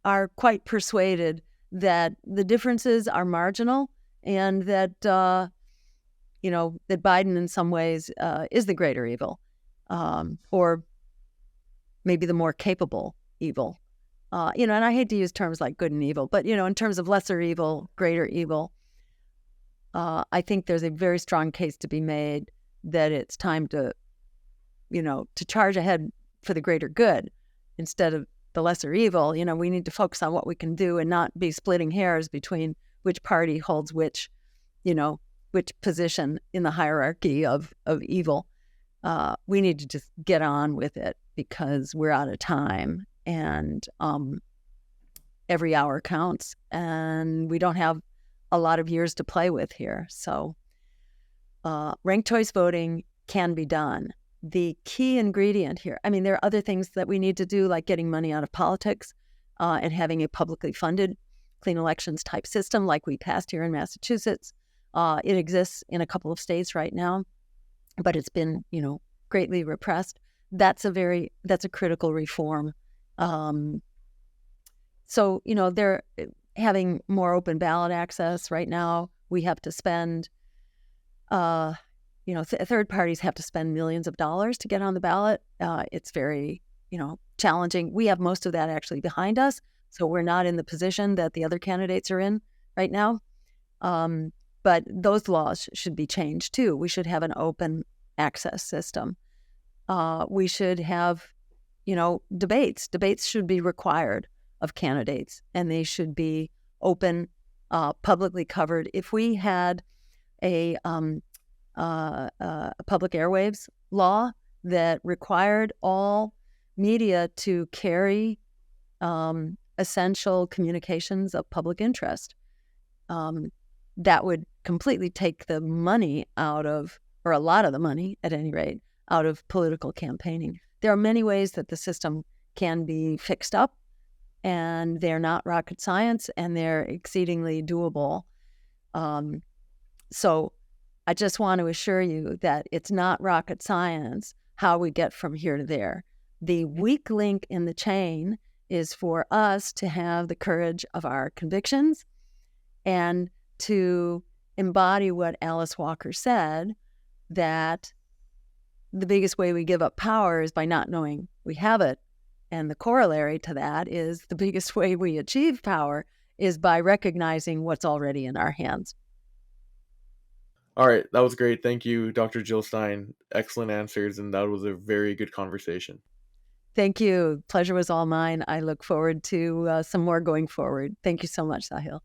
are quite persuaded that the differences are marginal and that, that Biden in some ways is the greater evil, or maybe the more capable evil. And I hate to use terms like good and evil, but, in terms of lesser evil, greater evil, I think there's a very strong case to be made that it's time to, to charge ahead for the greater good instead of the lesser evil. We need to focus on what we can do and not be splitting hairs between which party holds which position in the hierarchy of evil. We need to just get on with it because we're out of time and every hour counts and we don't have a lot of years to play with here. So ranked choice voting can be done. The key ingredient here, there are other things that we need to do, like getting money out of politics and having a publicly funded clean elections type system like we passed here in Massachusetts. It exists in a couple of states right now, but it's been, greatly repressed. That's a critical reform. So, they're having more open ballot access right now. We have to spend, third parties have to spend millions of dollars to get on the ballot. It's very, challenging. We have most of that actually behind us. So we're not in the position that the other candidates are in right now. But those laws should be changed too. We should have an open access system. We should have, debates. Debates should be required of candidates, and they should be open, publicly covered. If we had a public airwaves law that required all media to carry essential communications of public interest, that would completely take the money out of, or a lot of the money at any rate, out of political campaigning. There are many ways that the system can be fixed up, and they're not rocket science, and they're exceedingly doable. So I just want to assure you that it's not rocket science how we get from here to there. The weak link in the chain is for us to have the courage of our convictions and to embody what Alice Walker said, that the biggest way we give up power is by not knowing we have it. And the corollary to that is the biggest way we achieve power is by recognizing what's already in our hands. All right, that was great. Thank you, Dr. Jill Stein. Excellent answers, and that was a very good conversation. Thank you. Pleasure was all mine. I look forward to some more going forward. Thank you so much, Sahil.